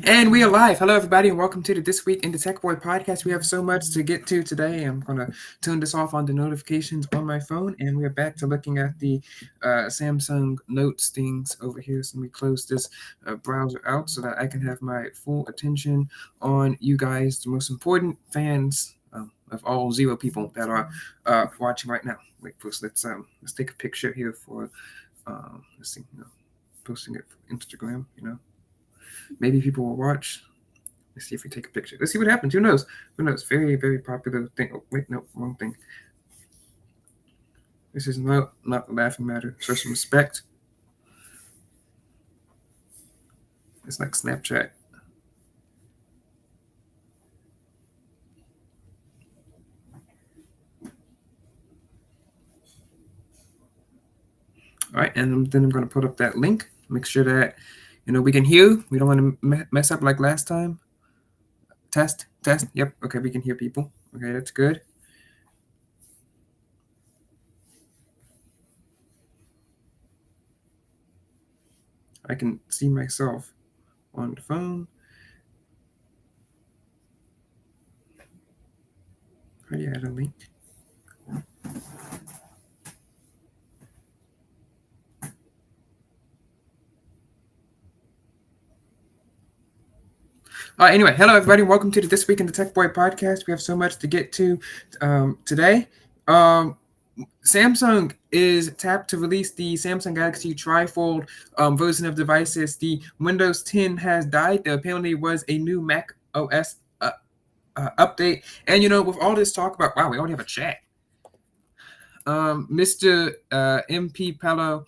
And we are live. Hello, everybody, and welcome to the This Week in the Tech Boy podcast. We have so much to get to today. I'm going to turn this off on the notifications on my phone, and we are back to looking at the Samsung Notes things over here. So let me close this browser out so that I can have my full attention on you guys, the most important fans of all zero people that are watching right now. Wait, first let's take a picture here for let's see, posting it for Instagram. Maybe people will watch. Let's see if we take a picture. Let's see what happens. Who knows? Who knows? Very, very popular thing. Oh, wait, no, wrong thing. This is not the laughing matter. Show some respect. It's like Snapchat. All right, and then I'm going to put up that link. Make sure that we can hear. We don't want to mess up like last time. Test. Yep. Okay, we can hear people. Okay, that's good. I can see myself on the phone. How do you add a link? Anyway, hello everybody. Welcome to the This Week in the Tech Boy podcast. We have so much to get to today. Samsung is tapped to release the Samsung Galaxy Trifold version of devices. The Windows 10 has died. There apparently was a new Mac OS update. And with all this talk about, wow, we already have a chat. Mr. MP Pello,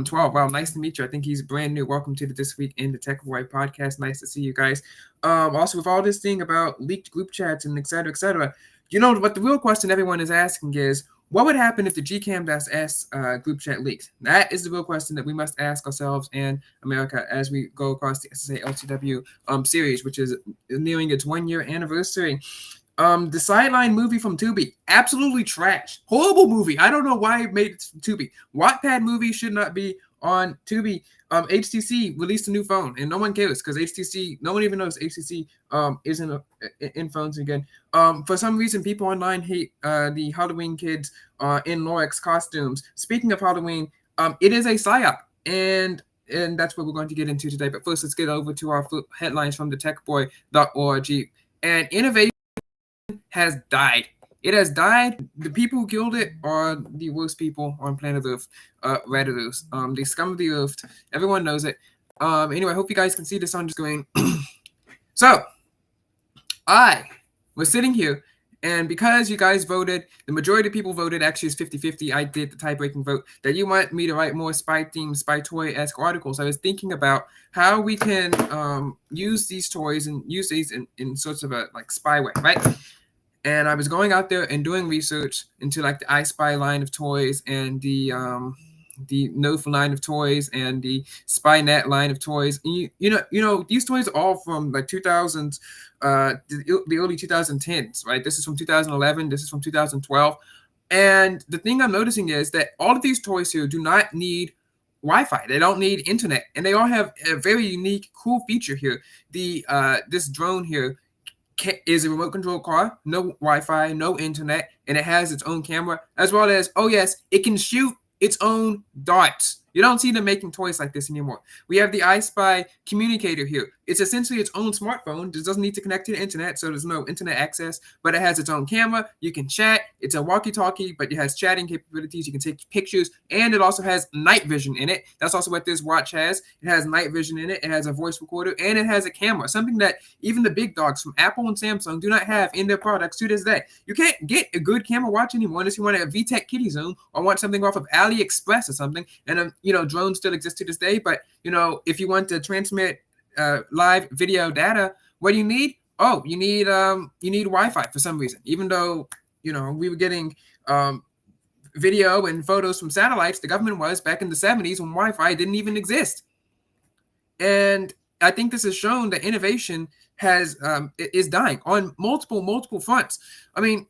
12. Wow, nice to meet you. I think he's brand new. Welcome to the This Week in the Tech Boy podcast. Nice to see you guys. Also, with all this thing about leaked group chats and et cetera, what the real question everyone is asking is, what would happen if the Gcam.s group chat leaks? That is the real question that we must ask ourselves and America as we go across the SSA LTW series, which is nearing its 1-year anniversary. The Sideline movie from Tubi, absolutely trash. Horrible movie. I don't know why it made it from Tubi. Wattpad movie should not be on Tubi. HTC released a new phone, and no one cares because no one even knows HTC isn't in phones again. For some reason, people online hate the Halloween kids in Lorex costumes. Speaking of Halloween, it is a psyop, and that's what we're going to get into today. But first, let's get over to our headlines from thetechboy.org. And innovation has died. It has died. The people who killed it are the worst people on planet Earth, Redditors, the scum of the earth. Everyone knows it. Anyway, I hope you guys can see this on the screen. So, I was sitting here, and because you guys voted, the majority of people voted, actually it's 50-50, I did the tie-breaking vote, that you want me to write more spy-themed, spy toy-esque articles. I was thinking about how we can use these toys and use these in sorts of a spyware, right? And I was going out there and doing research into the I Spy line of toys and the Nofa line of toys and the Spynet line of toys. And these toys are all from 2000s, the early 2010s, right? This is from 2011. This is from 2012. And the thing I'm noticing is that all of these toys here do not need Wi-Fi. They don't need internet, and they all have a very unique, cool feature here. This drone here is a remote control car, no Wi-Fi, no internet, and it has its own camera, as well as, oh yes, it can shoot its own darts. You don't see them making toys like this anymore. We have the iSpy communicator here. It's essentially its own smartphone. It doesn't need to connect to the internet, so there's no internet access, but it has its own camera. You can chat. It's a walkie-talkie, but it has chatting capabilities. You can take pictures, and it also has night vision in it. That's also what this watch has. It has night vision in it. It has a voice recorder, and it has a camera, something that even the big dogs from Apple and Samsung do not have in their products to this day. You can't get a good camera watch anymore unless you want a VTech Kitty Zoom or want something off of AliExpress or something. And drones still exist to this day, but if you want to transmit live video data, what do you need? Oh, you need Wi-Fi for some reason. Even though we were getting video and photos from satellites, the government was back in the 70s when Wi-Fi didn't even exist. And I think this has shown that innovation is dying on multiple fronts. I mean,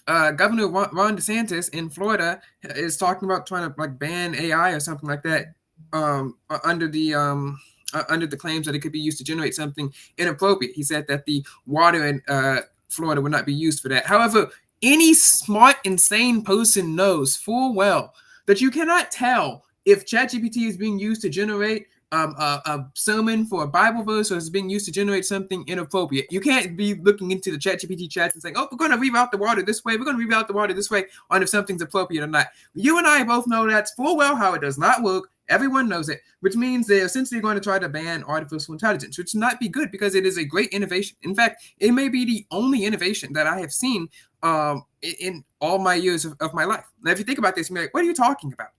Governor Ron DeSantis in Florida is talking about trying to ban AI or something like that under the under the claims that it could be used to generate something inappropriate. He said that the water in Florida would not be used for that. However, any smart, insane person knows full well that you cannot tell if ChatGPT is being used to generate a sermon for a Bible verse, or is being used to generate something inappropriate. You can't be looking into the ChatGPT chats and saying, "Oh, we're going to reroute the water this way. We're going to reroute the water this way," on if something's appropriate or not. You and I both know that's full well how it does not work. Everyone knows it, which means they're essentially going to try to ban artificial intelligence, which would not be good because it is a great innovation. In fact, it may be the only innovation that I have seen in all my years of my life. Now, if you think about this, you're like, what are you talking about?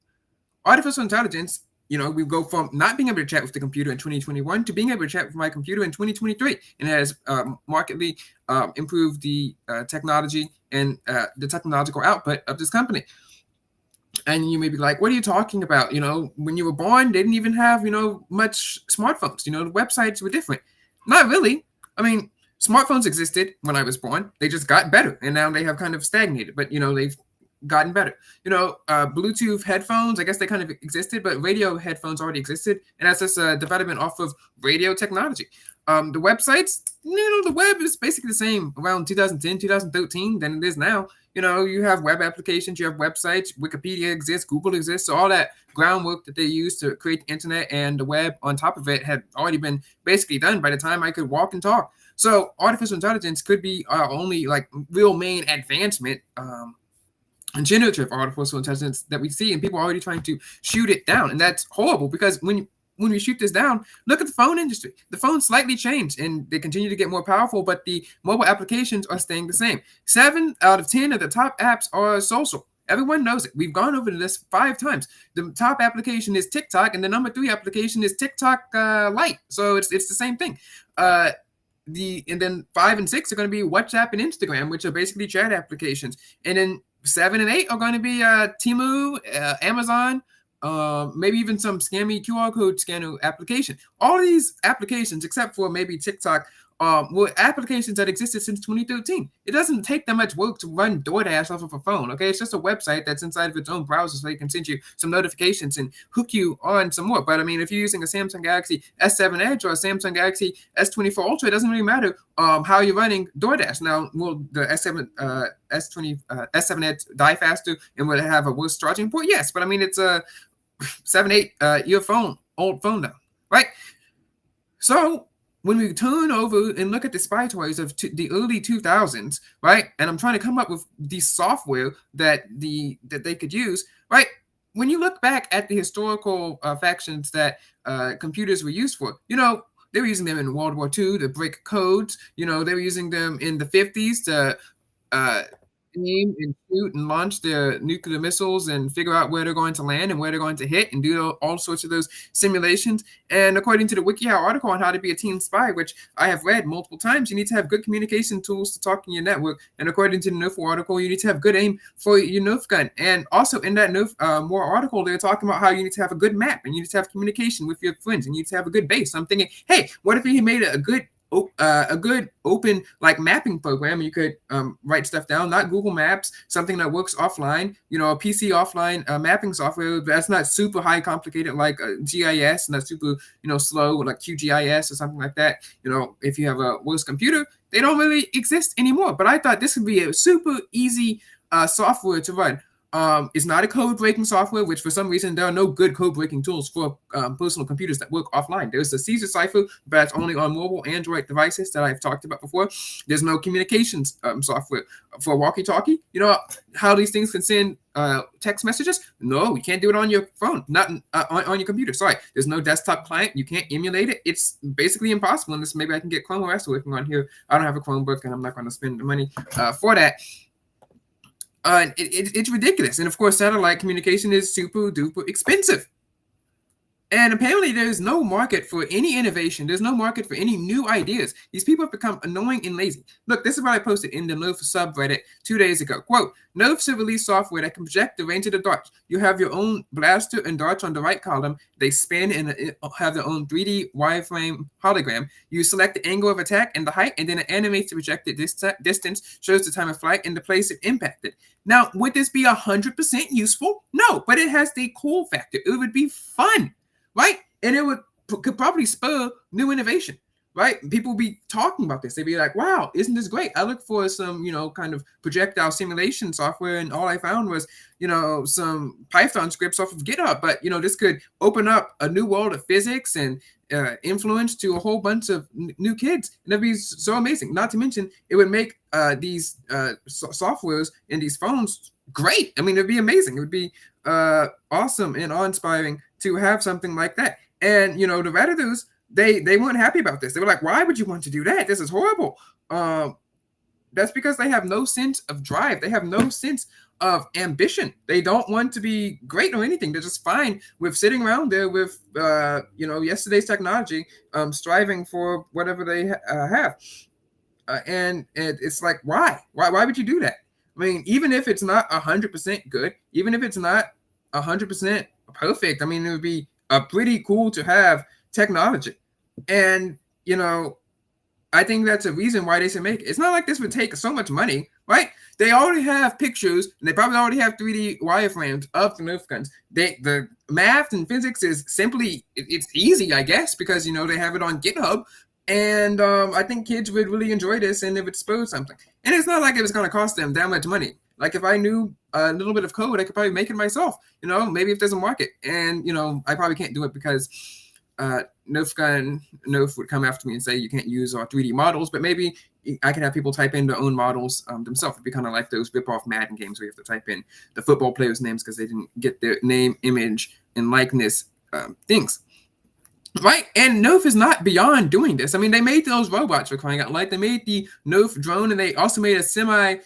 Artificial intelligence, we go from not being able to chat with the computer in 2021 to being able to chat with my computer in 2023, and it has markedly improved the technology and the technological output of this company. And you may be like, what are you talking about? When you were born, they didn't even have, much smartphones. The websites were different. Not really. I mean, smartphones existed when I was born. They just got better, and now they have kind of stagnated. But, they've gotten better. Bluetooth headphones, I guess they kind of existed, but radio headphones already existed. And that's just a development off of radio technology. The websites, the web is basically the same around 2010, 2013 than it is now. You have web applications, you have websites, Wikipedia exists, Google exists. So all that groundwork that they used to create the internet and the web on top of it had already been basically done by the time I could walk and talk. So artificial intelligence could be our only real main advancement, and generative artificial intelligence that we see, and people are already trying to shoot it down. And that's horrible, because when we shoot this down, look at the phone industry. The phones slightly changed and they continue to get more powerful, but the mobile applications are staying the same. 7 out of 10 of the top apps are social. Everyone knows it. We've gone over this 5 times. The top application is TikTok, and the number 3 application is TikTok Lite. So it's the same thing. And then 5 and 6 are going to be WhatsApp and Instagram, which are basically chat applications. And then 7 and 8 are going to be Temu, Amazon, maybe even some scammy QR code scanner application. All of these applications, except for maybe TikTok, were applications that existed since 2013. It doesn't take that much work to run DoorDash off of a phone, okay? It's just a website that's inside of its own browser, so they can send you some notifications and hook you on some more. But I mean, if you're using a Samsung Galaxy S7 Edge or a Samsung Galaxy S24 Ultra, it doesn't really matter how you're running DoorDash. Now, will the S7 Edge die faster and will it have a worse charging port? Yes, but I mean, it's a 7-8 old phone now, right? So when we turn over and look at the spy toys of the early 2000s, right, and I'm trying to come up with the software that they could use, right? When you look back at the historical factions that computers were used for, they were using them in World War II to break codes. They were using them in the 50s to aim and shoot and launch their nuclear missiles and figure out where they're going to land and where they're going to hit and do all sorts of those simulations. And according to the WikiHow article on how to be a teen spy, which I have read multiple times, you need to have good communication tools to talk in your network. And according to the Nerf article, you need to have good aim for your Nerf gun. And also in that Nerf War article, they're talking about how you need to have a good map and you need to have communication with your friends and you need to have a good base. So I'm thinking, hey, what if he made a good open mapping program? You could write stuff down, not Google Maps, something that works offline, a PC offline mapping software that's not super high complicated like GIS and that's super slow like QGIS or something like that. If you have a worse computer, they don't really exist anymore. But I thought this would be a super easy software to run. It's not a code-breaking software, which for some reason there are no good code-breaking tools for personal computers that work offline. There's the Caesar Cipher, but that's only on mobile Android devices that I've talked about before. There's no communications software for walkie-talkie. How these things can send text messages? No, you can't do it on your phone, not on your computer. Sorry, there's no desktop client. You can't emulate it. It's basically impossible unless maybe I can get Chrome OS working on here. I don't have a Chromebook, and I'm not going to spend the money for that. It's ridiculous. And of course, satellite communication is super duper expensive. And apparently there's no market for any innovation. There's no market for any new ideas. These people have become annoying and lazy. Look, this is what I posted in the Nerf subreddit 2 days ago. Quote, Nerf should release software that can project the range of the darts. You have your own blaster and darts on the right column. They spin and have their own 3D wireframe hologram. You select the angle of attack and the height, and then it animates the projected distance, shows the time of flight and the place it impacted. Now, would this be 100% useful? No, but it has the cool factor. It would be fun. Right? And it would could probably spur new innovation. Right? People be talking about this. They'd be like, wow, isn't this great? I looked for some, kind of projectile simulation software, and all I found was, some Python scripts off of GitHub. But, this could open up a new world of physics and influence to a whole bunch of new kids. And that'd be so amazing. Not to mention, it would make these softwares and these phones great. I mean, it'd be amazing. It would be awesome and awe-inspiring to have something like that. And, the Redditors, they weren't happy about this. They were like, why would you want to do that? This is horrible. That's because they have no sense of drive. They have no sense of ambition. They don't want to be great or anything. They're just fine with sitting around there with, yesterday's technology, striving for whatever they have. And it's like, why? Why would you do that? I mean, even if it's not 100% good, even if it's not 100% perfect, I mean, it would be pretty cool to have technology. And I think that's a reason why they should make it. It's not like this would take so much money, right? They already have pictures, and they probably already have 3D wireframes of the Nerf guns. The math and physics is simply, it's easy, I guess, because they have it on GitHub. And I think kids would really enjoy this, and it would spur something. And it's not like it was going to cost them that much money. Like, if I knew a little bit of code, I could probably make it myself. Maybe if there's a market. And I probably can't do it because Nerf would come after me and say you can't use our 3D models, but maybe I can have people type in their own models themselves. It'd be kind of like those rip-off Madden games where you have to type in the football players' names because they didn't get their name, image, and likeness things. Right? And Nerf is not beyond doing this. I mean, they made those robots, for crying out loud. They made the Nerf drone, and they also made a semi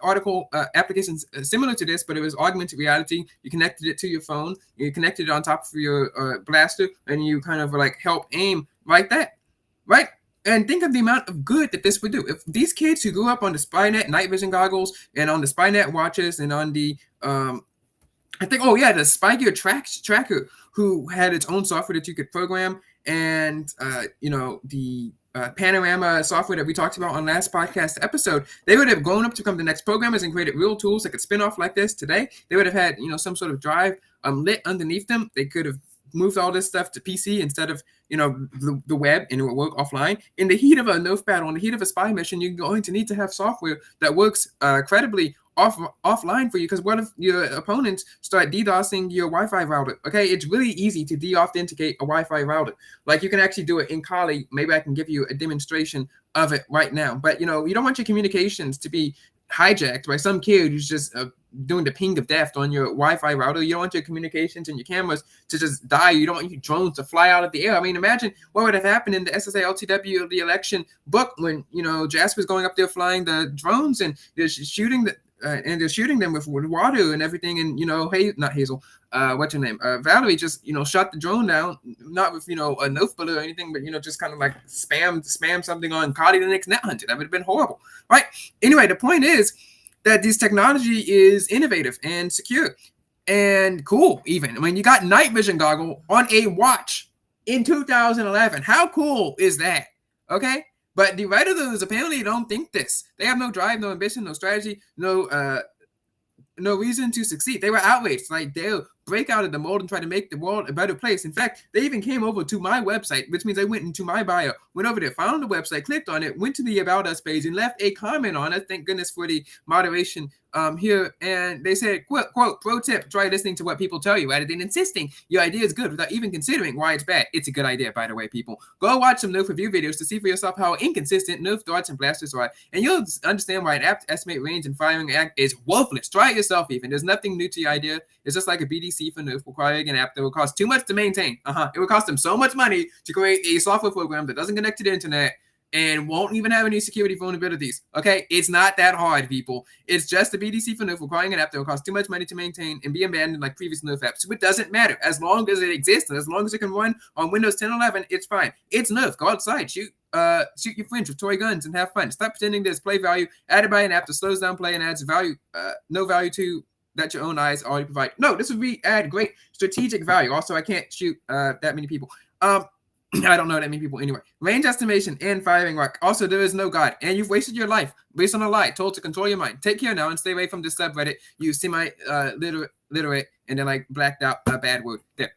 article applications similar to this, but it was augmented reality. You connected it to your phone, you connected it on top of your blaster, and you kind of like help aim like that, right? And think of the amount of good that this would do. If these kids who grew up on the Spynet night vision goggles and on the Spynet watches and on the the Spy Gear tracker, who had its own software that you could program, and the Panorama software that we talked about on last podcast episode, they would have grown up to become the next programmers and created real tools that could spin off like this today. They would have had some sort of drive lit underneath them. They could have moved all this stuff to PC instead of the web, and it would work offline. In the heat of a Nerf battle, in the heat of a spy mission, you're going to need to have software that works credibly offline for you, because what if your opponents start DDoSing your Wi-Fi router? Okay, it's really easy to de-authenticate a Wi-Fi router. Like, you can actually do it in Kali. Maybe I can give you a demonstration of it right now. But you don't want your communications to be hijacked by some kid who's just doing the ping of death on your Wi-Fi router. You don't want your communications and your cameras to just die. You don't want your drones to fly out of the air. I mean, imagine what would have happened in the SSA-LTW, the election book, when Jasper's going up there flying the drones, and they're shooting them with water and everything. And not Hazel, what's her name? Valerie just shot the drone down, not with a Nerf bullet or anything, but just kind of like spam something on Cardi the next net hunter. That would have been horrible, right? Anyway, the point is that this technology is innovative and secure and cool. Even, I mean, you got night vision goggle on a watch in 2011. How cool is that? Okay. But the Redditors apparently don't think this. They have no drive, no ambition, no strategy, no reason to succeed. They were outraged. Like, they'll break out of the mold and try to make the world a better place. In fact, they even came over to my website, which means they went into my bio, went over there, found the website, clicked on it, went to the About Us page, and left a comment on it. Thank goodness for the moderation here. And they said, quote, pro tip, try listening to what people tell you rather than insisting your idea is good without even considering why it's bad. It's a good idea, by the way, people. Go watch some Nerf review videos to see for yourself how inconsistent Nerf darts and blasters are, and you'll understand why an apt estimate range and firing act is worthless. Try it yourself even. There's nothing new to the idea. It's just like a BDC for Nerf requiring an app that will cost too much to maintain. It would cost them so much money to create a software program that doesn't connect to the internet and won't even have any security vulnerabilities. Okay, it's not that hard, people. It's just a BDC for Nerf requiring an app that will cost too much money to maintain and be abandoned like previous Nerf apps. So it doesn't matter. As long as it exists and as long as it can run on Windows 10 11, it's fine. It's Nerf. Go outside, shoot your friends with toy guns and have fun. Stop pretending there's play value added by an app that slows down play and adds value, no value to that your own eyes already provide. No, this would add great strategic value. Also, I can't shoot that many people. I don't know that many people anyway. Range estimation and firing rock. Also, there is no God, and you've wasted your life based on a lie told to control your mind. Take care now and stay away from this subreddit. You semi literate and then like blacked out a bad word there.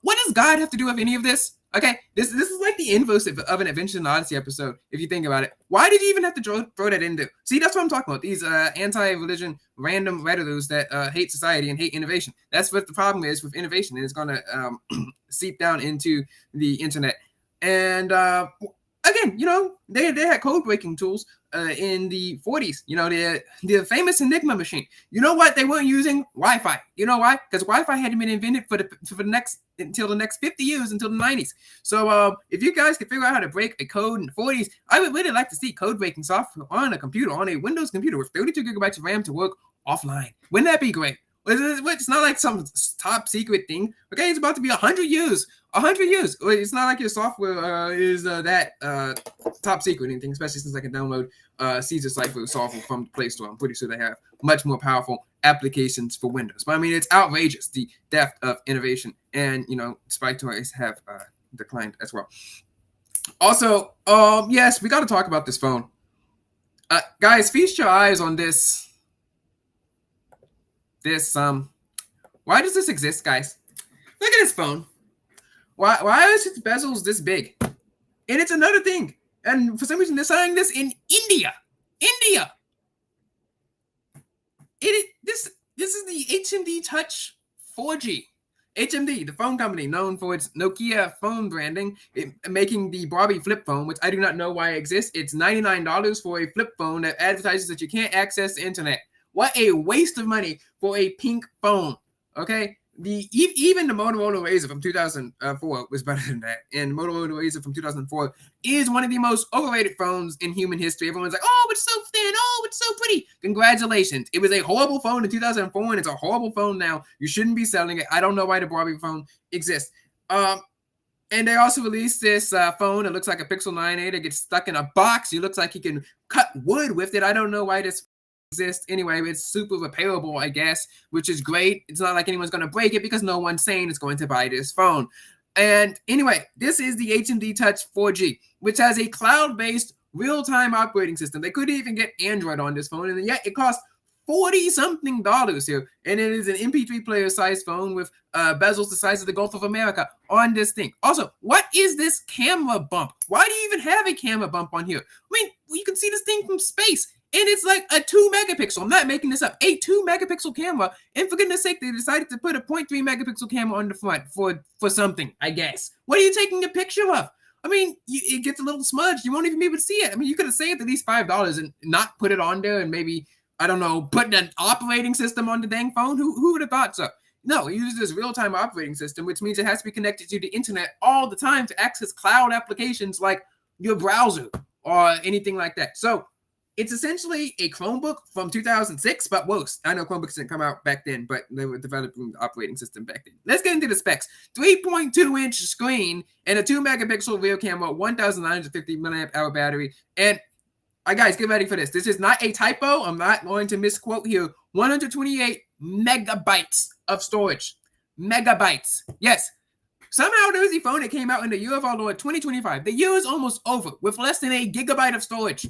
What does God have to do with any of this? Okay, this is like the inverse of an Adventure in Odyssey episode, if you think about it. Why did you even have to throw that in there? See, that's what I'm talking about. These anti-religion random redditors that hate society and hate innovation. That's what the problem is with innovation, and it's going to seep down into the internet. And again, they had code breaking tools in the 40s. The famous Enigma machine. You know what? They weren't using Wi-Fi. You know why? Because Wi-Fi hadn't been invented until the next 50 years, until the 90s. So if you guys can figure out how to break a code in the 40s, I would really like to see code breaking software on a computer, on a Windows computer with 32 gigabytes of RAM to work offline. Wouldn't that be great? It's not like some top secret thing. Okay, it's about to be 100 years. 100 years. It's not like your software is that top secret or anything, especially since I can download Caesar Cipher software from the Play Store. I'm pretty sure they have much more powerful applications for Windows. But I mean, it's outrageous, the depth of innovation. And, spy toys have declined as well. Also, yes, we got to talk about this phone. Guys, feast your eyes on this. Why does this exist, guys? Look at this phone. Why is its bezels this big? And it's another thing. And for some reason, they're selling this in India. India. This is the HMD Touch 4G. HMD, the phone company known for its Nokia phone branding, making the Barbie flip phone, which I do not know why it exists. It's $99 for a flip phone that advertises that you can't access the internet. What a waste of money for a pink phone. Okay, even the Motorola Razr from 2004 was better than that, and the Motorola Razr from 2004 is one of the most overrated phones in human history. Everyone's like, "Oh, it's so thin. Oh, it's so pretty." Congratulations! It was a horrible phone in 2004, and it's a horrible phone now. You shouldn't be selling it. I don't know why the Barbie phone exists. And they also released this phone. It looks like a Pixel 9a that gets stuck in a box. It looks like you can cut wood with it. I don't know why this exist anyway. It's super repairable, I guess, which is great. It's not like anyone's going to break it because no one's saying it's going to buy this phone. And anyway, this is the HMD Touch 4G, which has a cloud-based real-time operating system. They couldn't even get Android on this phone, and yet it costs $40-something here. And it is an MP3 player size phone with bezels the size of the Gulf of America on this thing. Also, what is this camera bump? Why do you even have a camera bump on here? I mean, you can see this thing from space. And it's like a 2-megapixel. I'm not making this up. A 2-megapixel camera. And for goodness sake, they decided to put a 0.3-megapixel camera on the front for something, I guess. What are you taking a picture of? I mean, it gets a little smudged. You won't even be able to see it. I mean, you could have saved at least $5 and not put it on there and maybe, I don't know, put an operating system on the dang phone. Who would have thought so? No, it uses this real-time operating system, which means it has to be connected to the internet all the time to access cloud applications like your browser or anything like that. So it's essentially a Chromebook from 2006, but worse. I know Chromebooks didn't come out back then, but they were developing the operating system back then. Let's get into the specs. 3.2-inch screen and a 2-megapixel rear camera, 1,950 milliamp hour battery. And guys, get ready for this. This is not a typo. I'm not going to misquote here. 128 megabytes of storage. Megabytes. Yes. Somehow there's a phone that came out in the year of our Lord 2025. The year is almost over with less than a gigabyte of storage.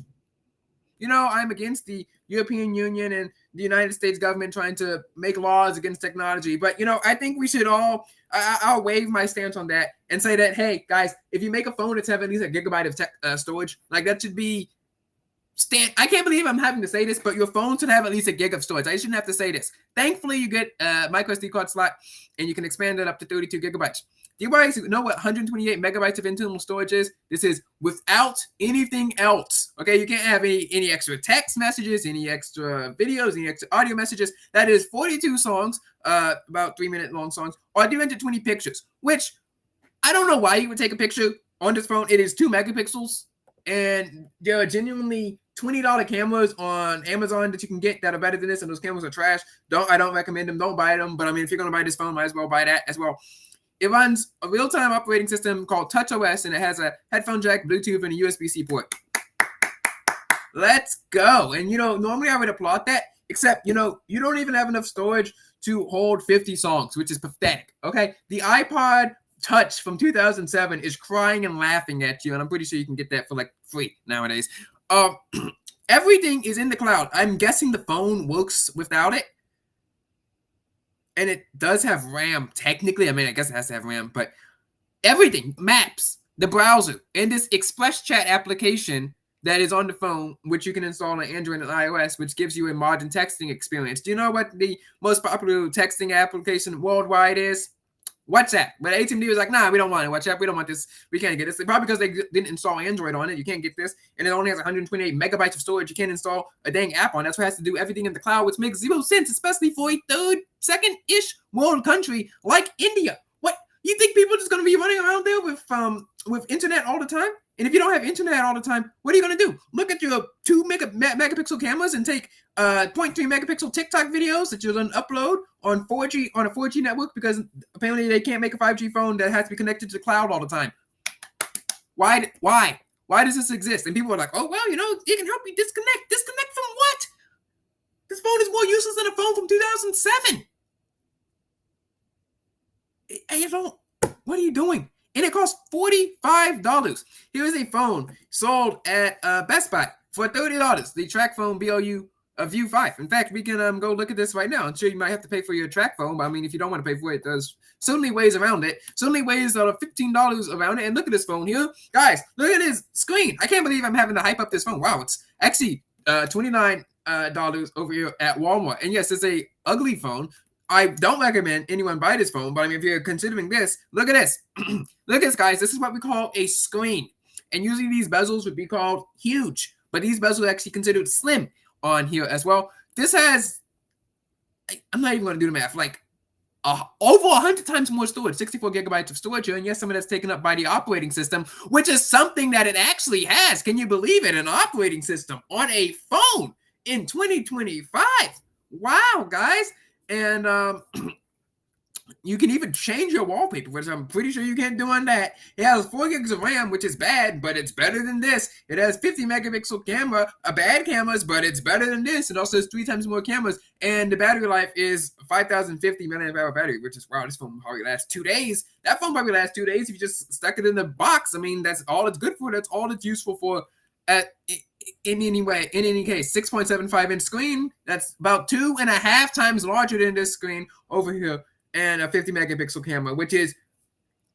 I'm against the European Union and the United States government trying to make laws against technology. But, I think we should I'll waive my stance on that and say that, hey, guys, if you make a phone that's having at least a gigabyte of storage, like that should be I can't believe I'm having to say this, but your phone should have at least a gig of storage. I shouldn't have to say this. Thankfully, you get a micro SD card slot, and you can expand it up to 32 gigabytes. Do you guys know what 128 megabytes of internal storage is? This is without anything else. Okay, you can't have any extra text messages, any extra videos, any extra audio messages. That is 42 songs, about 3-minute long songs, or 320 pictures, which I don't know why you would take a picture on this phone. It is 2 megapixels, and there are genuinely $20 cameras on Amazon that you can get that are better than this, and those cameras are trash. I don't recommend them. Don't buy them. But I mean, if you're going to buy this phone, might as well buy that as well. It runs a real-time operating system called TouchOS, and it has a headphone jack, Bluetooth, and a USB-C port. Let's go. And, normally I would applaud that, except, you don't even have enough storage to hold 50 songs, which is pathetic, okay? The iPod Touch from 2007 is crying and laughing at you, and I'm pretty sure you can get that for, free nowadays. Everything is in the cloud. I'm guessing the phone works without it. and it does have RAM technically. I mean, I guess it has to have RAM, but everything, maps, the browser, and this Express Chat application that is on the phone, which you can install on Android and iOS, which gives you a modern texting experience. Do you know what the most popular texting application worldwide is? WhatsApp. But AT&T was like, nah, we don't want it. WhatsApp, we don't want this. We can't get this. Probably because they didn't install Android on it. You can't get this. And it only has 128 megabytes of storage. You can't install a dang app on it. That's why it has to do everything in the cloud, which makes zero sense, especially for a second-ish world country like India. What? You think people are just going to be running around there with internet all the time? And if you don't have internet all the time, what are you going to do? Look at your 2 megapixel cameras and take 0.3 megapixel TikTok videos that you're going to upload on 4G on a 4G network because apparently they can't make a 5G phone that has to be connected to the cloud all the time. Why? Why does this exist? And people are like, oh, well, it can help you disconnect. Disconnect from what? This phone is more useless than a phone from 2007. What are you doing? And it costs $45. Here is a phone sold at Best Buy for $30. The track phone BOU View 5. In fact, we can go look at this right now. I'm sure you might have to pay for your track phone, but I mean, if you don't want to pay for it, there's certainly ways around it. Certainly ways that are $15 around it. And look at this phone here. Guys, look at this screen. I can't believe I'm having to hype up this phone. Wow, it's actually $29 over here at Walmart. And yes, it's a ugly phone. I don't recommend anyone buy this phone, but I mean, if you're considering this, look at this. Look at this, guys. This is what we call a screen. And usually these bezels would be called huge, but these bezels are actually considered slim on here as well. This has, I'm not even going to do the math, like over 100 times more storage, 64 gigabytes of storage here. And yes, some of that's taken up by the operating system, which is something that it actually has. Can you believe it? An operating system on a phone in 2025. Wow, guys. And you can even change your wallpaper, which I'm pretty sure you can't do on that. It has 4 gigs of RAM, which is bad, but it's better than this. It has 50 megapixel camera, bad cameras, but it's better than this. It also has 3 times more cameras, and the battery life is 5,050 milliamp hour battery, which is, wow, this phone probably lasts 2 days. That phone probably lasts 2 days if you just stuck it in the box. I mean, that's all it's good for. That's all it's useful for. In any case, 6.75 inch screen. That's about 2.5 times larger than this screen over here, and a 50 megapixel camera, which is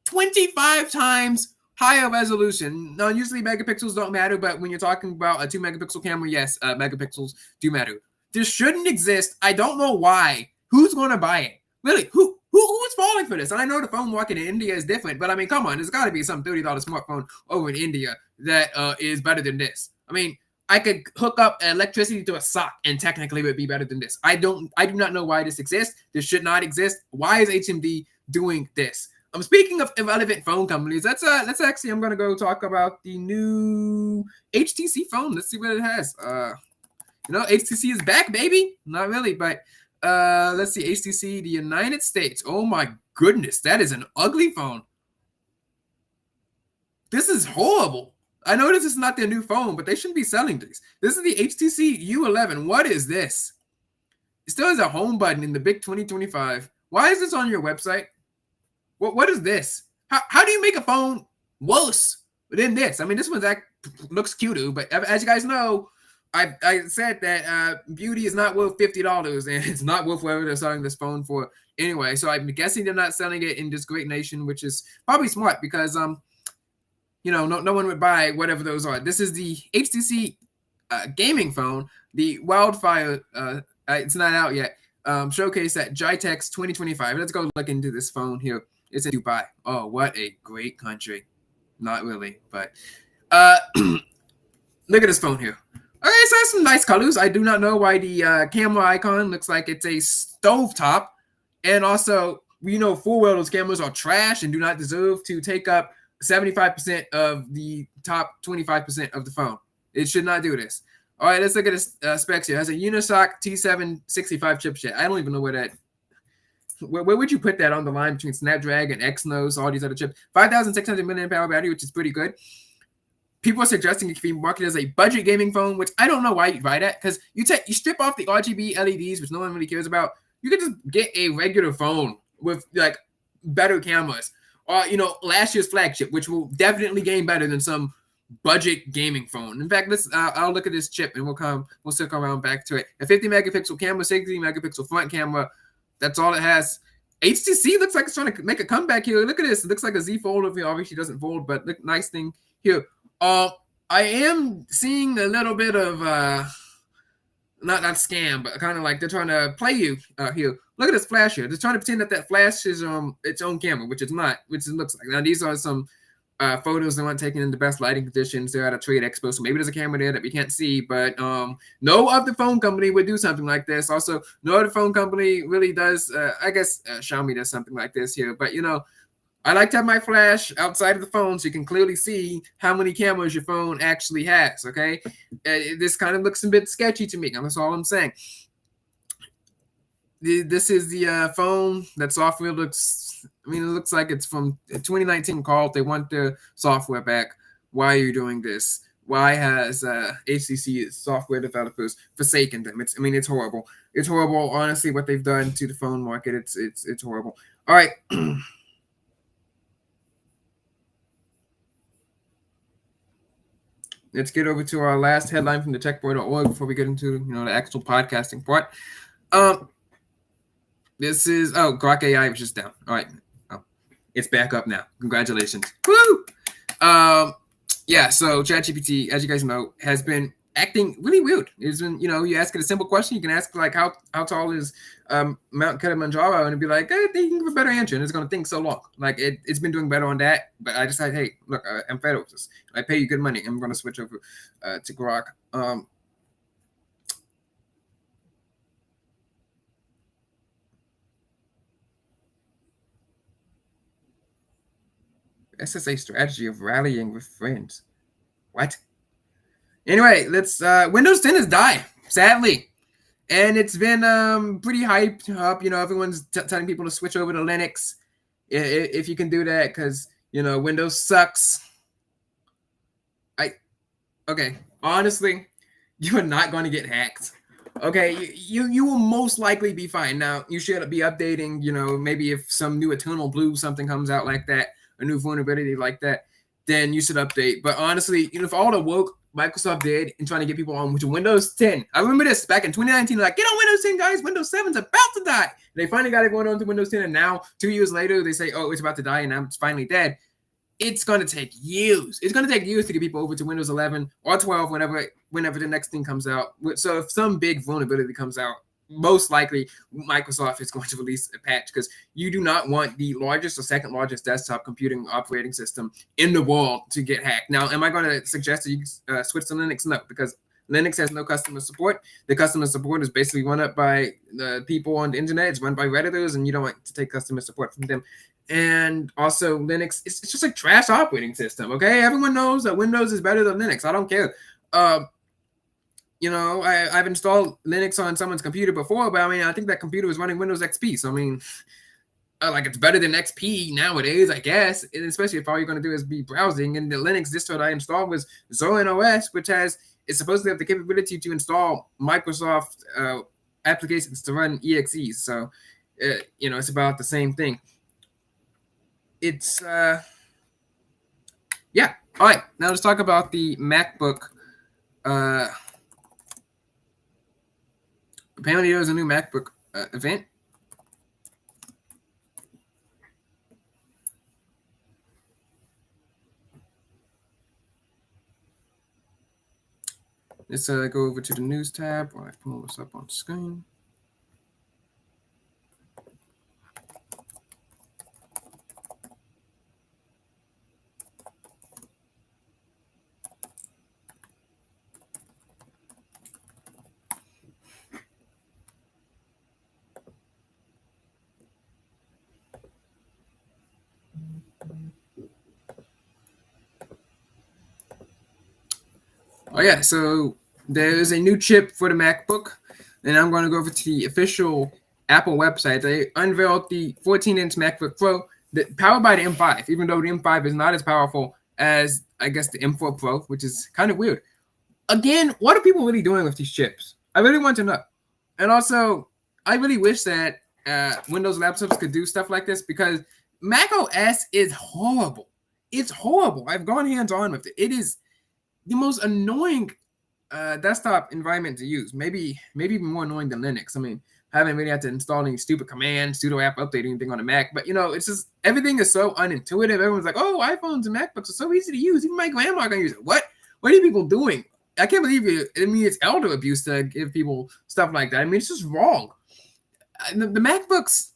25 times higher resolution. Now, usually megapixels don't matter, but when you're talking about a 2 megapixel camera, yes, megapixels do matter. This shouldn't exist. I don't know why. Who's going to buy it? Really? Who is falling for this? And I know the phone market in India is different, but I mean, come on, there's got to be some $30 smartphone over in India that is better than this. I mean, I could hook up electricity to a sock and technically it would be better than this. I do not know why this exists. This should not exist. Why is HMD doing this? Speaking of irrelevant phone companies, let's actually, I'm going to go talk about the new HTC phone. Let's see what it has. HTC is back, baby. Not really, but let's see. HTC, the United States. Oh my goodness, that is an ugly phone. This is horrible. I know this is not their new phone, but they shouldn't be selling these. This is the HTC U11. What is this? It still has a home button in the big 2025. Why is this on your website? What is this? How do you make a phone worse than this? I mean, this one looks cuter, but as you guys know, I said that beauty is not worth $50, and it's not worth whatever they're selling this phone for anyway. So I'm guessing they're not selling it in this great nation, which is probably smart because no one would buy whatever those are. This is the HTC gaming phone, the Wildfire. It's not out yet. Showcase at GITEX 2025. Let's go look into this phone here. It's in Dubai. Oh, what a great country. Not really, but look at this phone here. Okay, so it has some nice colors. I do not know why the camera icon looks like it's a stovetop. And also, full well those cameras are trash and do not deserve to take up 75% of the top 25% of the phone. It should not do this. All right, let's look at the specs here. It has a Unisoc T765 chipset. I don't even know where would you put that on the line between Snapdragon, Exynos, all these other chips. 5,600 milliamp hour battery, which is pretty good. People are suggesting it can be marketed as a budget gaming phone, which I don't know why you'd buy that, because you strip off the RGB LEDs, which no one really cares about. You can just get a regular phone with like better cameras. Or, last year's flagship, which will definitely game better than some budget gaming phone. In fact, I'll look at this chip and we'll circle around back to it. A 50 megapixel camera, 60 megapixel front camera, That's all it has. HTC looks like it's trying to make a comeback here. Look at this. It looks like a Z Fold. It obviously doesn't fold, but look, nice thing here. I am seeing a little bit of not scam, but kind of like they're trying to play you here. Look at this flash here. They're trying to pretend that flash is its own camera, which it's not, which it looks like. Now these are some photos that weren't taken in the best lighting conditions. They're at a trade expo, so maybe there's a camera there that we can't see. But no other phone company would do something like this. Also, no other phone company really does. I guess Xiaomi does something like this here. But I like to have my flash outside of the phone so you can clearly see how many cameras your phone actually has. Okay, this kind of looks a bit sketchy to me. That's all I'm saying. This is the phone. That software looks. I mean, it looks like it's from 2019 call. They want their software back. Why are you doing this? Why has HTC software developers forsaken them? I mean, it's horrible. It's horrible. Honestly, what they've done to the phone market, it's horrible. All right. Let's get over to our last headline from TheTechBoy.org before we get into the actual podcasting part. This is Grok AI was just down. All right, it's back up now. Congratulations. Woo! Yeah. So ChatGPT, as you guys know, has been acting really weird. It's been, you ask it a simple question. You can ask like how tall is Mount Kilimanjaro, and it'd be like, they can give a better answer, and it's gonna think so long. Like it's been doing better on that. But I decided, hey, look, I'm fed with this. I pay you good money. I'm gonna switch over to Grok. SSA strategy of rallying with friends. What? Anyway, let's Windows 10 has died, sadly. And it's been pretty hyped up. Everyone's telling people to switch over to Linux if you can do that, because Windows sucks. Okay, honestly, you are not going to get hacked. Okay, you will most likely be fine. Now, you should be updating, maybe if some new Eternal Blue something comes out like that, a new vulnerability like that, then you should update. But honestly, if all the woke Microsoft did in trying to get people on to Windows 10, I remember this back in 2019, like, get on Windows 10, guys, Windows 7's about to die. And they finally got everyone onto Windows 10, and now, 2 years later, they say, oh, it's about to die, and now it's finally dead. It's going to take years. It's going to take years to get people over to Windows 11 or 12 whenever the next thing comes out. So if some big vulnerability comes out, most likely Microsoft is going to release a patch, because you do not want the largest or second largest desktop computing operating system in the world to get hacked. Now, am I going to suggest that you switch to Linux? No, because Linux has no customer support. The customer support is basically run up by the people on the internet. It's run by Redditors, and you don't want to take customer support from them. And also Linux, it's just a trash operating system. Okay, everyone knows that Windows is better than Linux. I don't care. I've installed Linux on someone's computer before, but I mean, I think that computer was running Windows XP. So I mean, it's better than XP nowadays, I guess. And especially if all you're going to do is be browsing. And the Linux distro that I installed was Zorin OS, which is supposed to have the capability to install Microsoft applications to run EXEs. So it's about the same thing. It's yeah. All right, now let's talk about the MacBook. Apparently there was a new MacBook event. Let's go over to the news tab while I pull this up on screen. Oh yeah, so there's a new chip for the MacBook, and I'm going to go over to the official Apple website. They unveiled the 14-inch MacBook Pro powered by the M5, even though the M5 is not as powerful as, I guess, the M4 Pro, which is kind of weird. Again, what are people really doing with these chips? I really want to know. And also, I really wish that Windows laptops could do stuff like this, because Mac OS is horrible. It's horrible. I've gone hands-on with it. It is the most annoying desktop environment to use. Maybe even more annoying than Linux. I mean, haven't really had to install any stupid commands, pseudo app update, anything on the Mac. But it's just everything is so unintuitive. Everyone's like, oh, iPhones and MacBooks are so easy to use. Even my grandma can use it. What are you people doing? I can't believe it. I mean, it's elder abuse to give people stuff like that. I mean, it's just wrong. The MacBooks,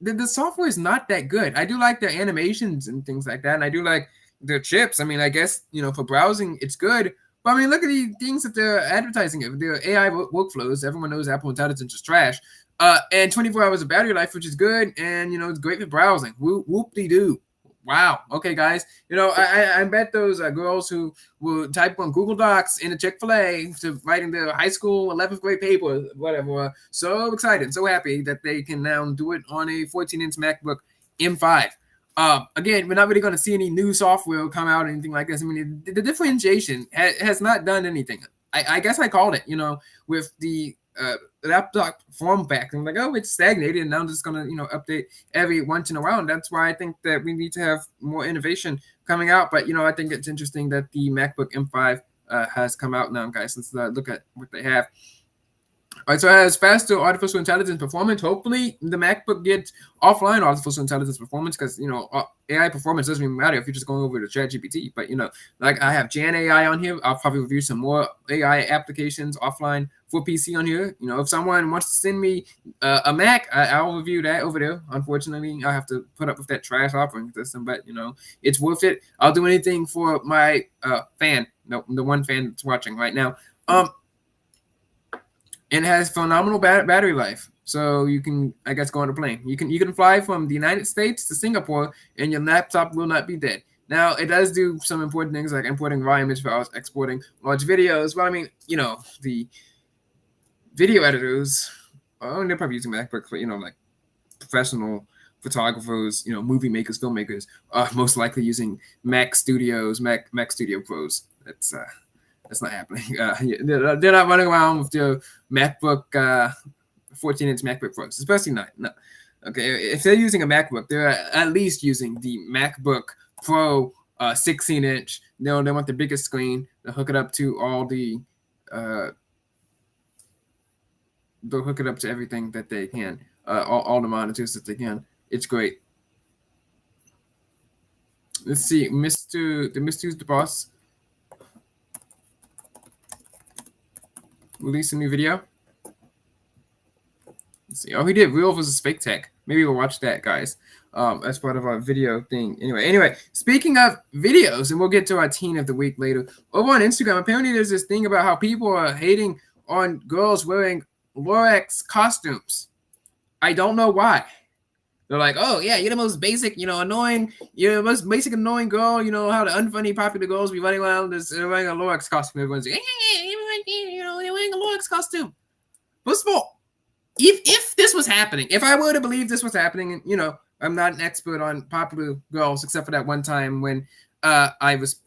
the software is not that good. I do like their animations and things like that, and I do like their chips. I mean, I guess for browsing it's good, but I mean, look at the things that they're advertising. Their AI workflows. Everyone knows Apple Intelligence is trash. And 24 hours of battery life, which is good, and it's great for browsing. Whoop-de-doo. Wow. Okay, guys. I bet those girls who will type on Google Docs in a Chick-fil-A to writing their high school 11th grade paper, whatever, are so excited, so happy that they can now do it on a 14-inch MacBook M5. Again, we're not really going to see any new software come out or anything like this. I mean, the differentiation has not done anything. I guess I called it, with the laptop form factor. I'm like, oh, it's stagnated, and now I'm just gonna, update every once in a while. And that's why I think that we need to have more innovation coming out. But I think it's interesting that the MacBook M5 has come out now, guys. Let's look at what they have. All right, so it has faster artificial intelligence performance. Hopefully, the MacBook gets offline artificial intelligence performance because, AI performance doesn't even matter if you're just going over to ChatGPT. But, like I have Gen AI on here. I'll probably review some more AI applications offline for PC on here. If someone wants to send me a Mac, I'll review that over there. Unfortunately, I have to put up with that trash operating system. But, it's worth it. I'll do anything for my fan, the one fan that's watching right now. And it has phenomenal battery life, so you can, I guess, go on a plane. You can fly from the United States to Singapore, and your laptop will not be dead. Now, it does do some important things like importing raw image files, exporting large videos. But I mean, the video editors, they're probably using MacBook for like professional photographers, movie makers, filmmakers, most likely using Mac Studio Pros. That's not happening. They're not running around with their MacBook 14-inch MacBook Pros, especially not. No. Okay, if they're using a MacBook, they're at least using the MacBook Pro 16-inch. They want the biggest screen. They'll hook it up to all the. They'll hook it up to everything that they can, all the monitors that they can. It's great. Let's see, Mr. the Boss release a new video. Let's see. Oh, he did real versus fake tech. Maybe we'll watch that, guys. As part of our video thing. Anyway, speaking of videos, and we'll get to our teen of the week later. Over on Instagram, apparently there's this thing about how people are hating on girls wearing Lorex costumes. I don't know why. They're like, oh yeah, you're the most basic, annoying, you're the most basic annoying girl. How the unfunny popular girls be running around wearing a Lorex costume. Everyone's like, they're wearing a Lorex costume. First of all, if this was happening, if I were to believe this was happening, and I'm not an expert on popular girls except for that one time when I was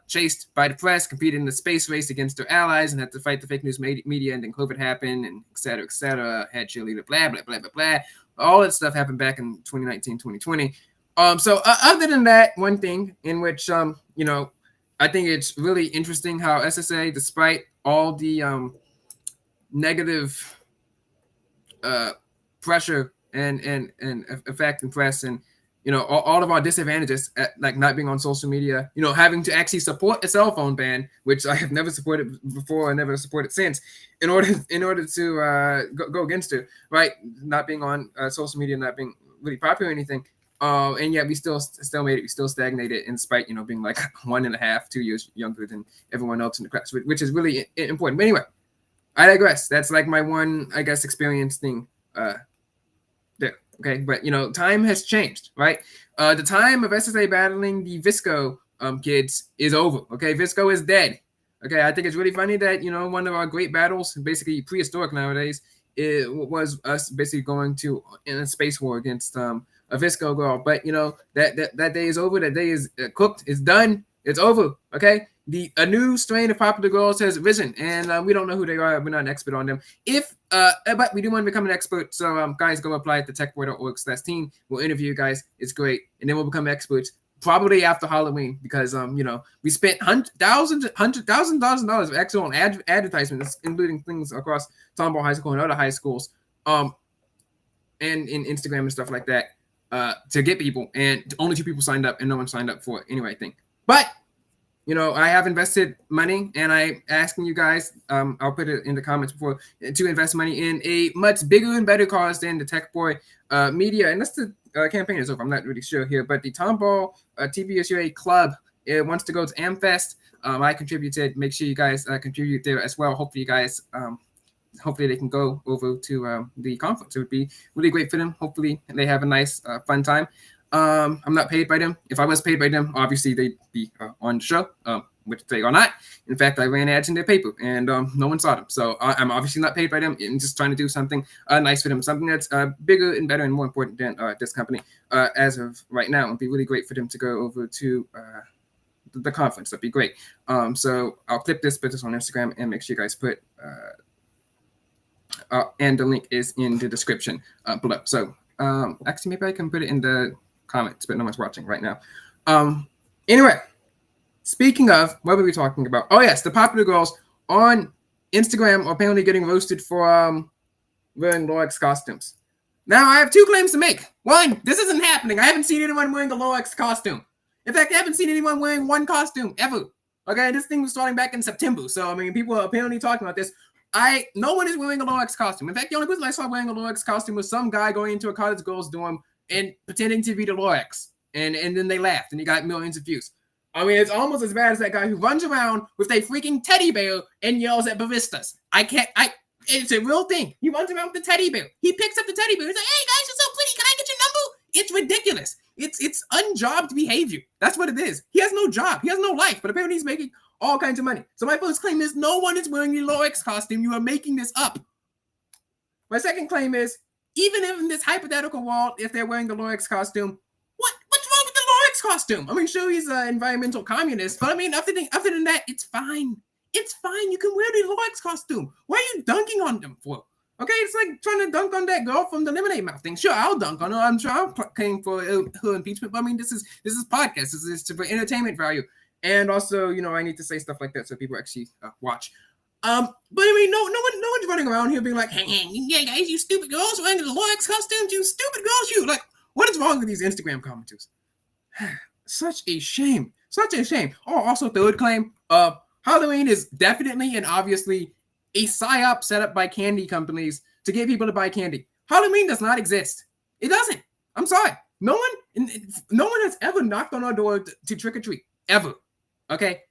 chased by the press, competed in the space race against their allies, and had to fight the fake news media, and then COVID happened, and et cetera, et cetera. Had cheerleader, blah, blah, blah, blah, blah. All that stuff happened back in 2019, 2020. So other than that, one thing in which, I think it's really interesting how SSA, despite all the negative pressure and effect and press and all of our disadvantages at like not being on social media, having to actually support a cell phone ban, which I have never supported before and never supported since, in order to go against it, right? Not being on social media, not being really popular or anything, and yet we still made it. We still stagnated in spite, being like 1.5, 2 years younger than everyone else in the class, which is really important. But anyway, I digress. That's like my one, I guess, experience thing there. Okay, but time has changed, right? The time of SSA battling the Visco kids is over. Okay, Visco is dead. Okay, I think it's really funny that one of our great battles, basically prehistoric nowadays, it was us basically going to in a space war against a Visco girl. But that day is over. That day is cooked. It's done. It's over. Okay. A new strain of popular girls has risen, and we don't know who they are. We're not an expert on them. But we do want to become an expert. So guys, go apply at TheTechBoy.org/team. We'll interview you guys. It's great, and then we'll become experts probably after Halloween because we spent thousands of dollars actually on advertisements, including things across Tomball High School and other high schools. and in Instagram and stuff like that, to get people, and only 2 people signed up, and no one signed up for it anyway, I think. But I have invested money, and I'm asking you guys, I'll put it in the comments before, to invest money in a much bigger and better cause than the TechBoy media. And that's the campaign is over. I'm not really sure here, but the Tomball TVSUA Club wants to go to AmFest. I contributed. Make sure you guys contribute there as well. Hopefully, you guys, hopefully they can go over to the conference. It would be really great for them. Hopefully, they have a nice, fun time. I'm not paid by them. If I was paid by them, obviously they'd be on the show, which they are not. In fact, I ran ads in their paper, and no one saw them. So I'm obviously not paid by them. I'm just trying to do something nice for them, something that's bigger and better and more important than this company as of right now. It'd be really great for them to go over to the conference. That'd be great. So I'll clip this, put this on Instagram, and make sure you guys put and the link is in the description below. So actually, maybe I can put it in the comments, but no one's watching right now. Anyway, speaking of, what were we talking about? Oh yes, the popular girls on Instagram are apparently getting roasted for wearing Lorex costumes. Now I have 2 claims to make. One, this isn't happening. I haven't seen anyone wearing a Lorex costume. In fact, I haven't seen anyone wearing one costume ever. Okay, this thing was starting back in September, so I mean, people are apparently talking about this. No one is wearing a Lorex costume. In fact, the only person I saw wearing a Lorex costume was some guy going into a college girl's dorm and pretending to be the Lorex. And then they laughed, and he got millions of views. I mean, it's almost as bad as that guy who runs around with a freaking teddy bear and yells at baristas. It's a real thing. He runs around with the teddy bear. He picks up the teddy bear. He's like, hey, guys, you're so pretty. Can I get your number? It's ridiculous. It's unjobbed behavior. That's what it is. He has no job. He has no life, but apparently he's making all kinds of money. So my first claim is no one is wearing the Lorex costume. You are making this up. My second claim is, even in this hypothetical world, if they're wearing the Lorex costume, what's wrong with the Lorex costume? I mean, sure, he's an environmental communist, but I mean, other than that, it's fine. It's fine. You can wear the Lorex costume. Why are you dunking on them for? Okay, it's like trying to dunk on that girl from the Lemonade Mouth thing. Sure, I'll dunk on her. I'm sure I'll claim for her impeachment. But I mean, this is podcast. This is for entertainment value, and also, I need to say stuff like that so people actually watch. But I mean, no one's running around here being like, hey, yeah, guys, you stupid girls wearing the Lorex costumes, you stupid girls, you. Like, what is wrong with these Instagram commenters? Such a shame. Such a shame. Oh, also, third claim, Halloween is definitely and obviously a psyop set up by candy companies to get people to buy candy. Halloween does not exist. It doesn't. I'm sorry. No one has ever knocked on our door to trick or treat. Ever. Okay?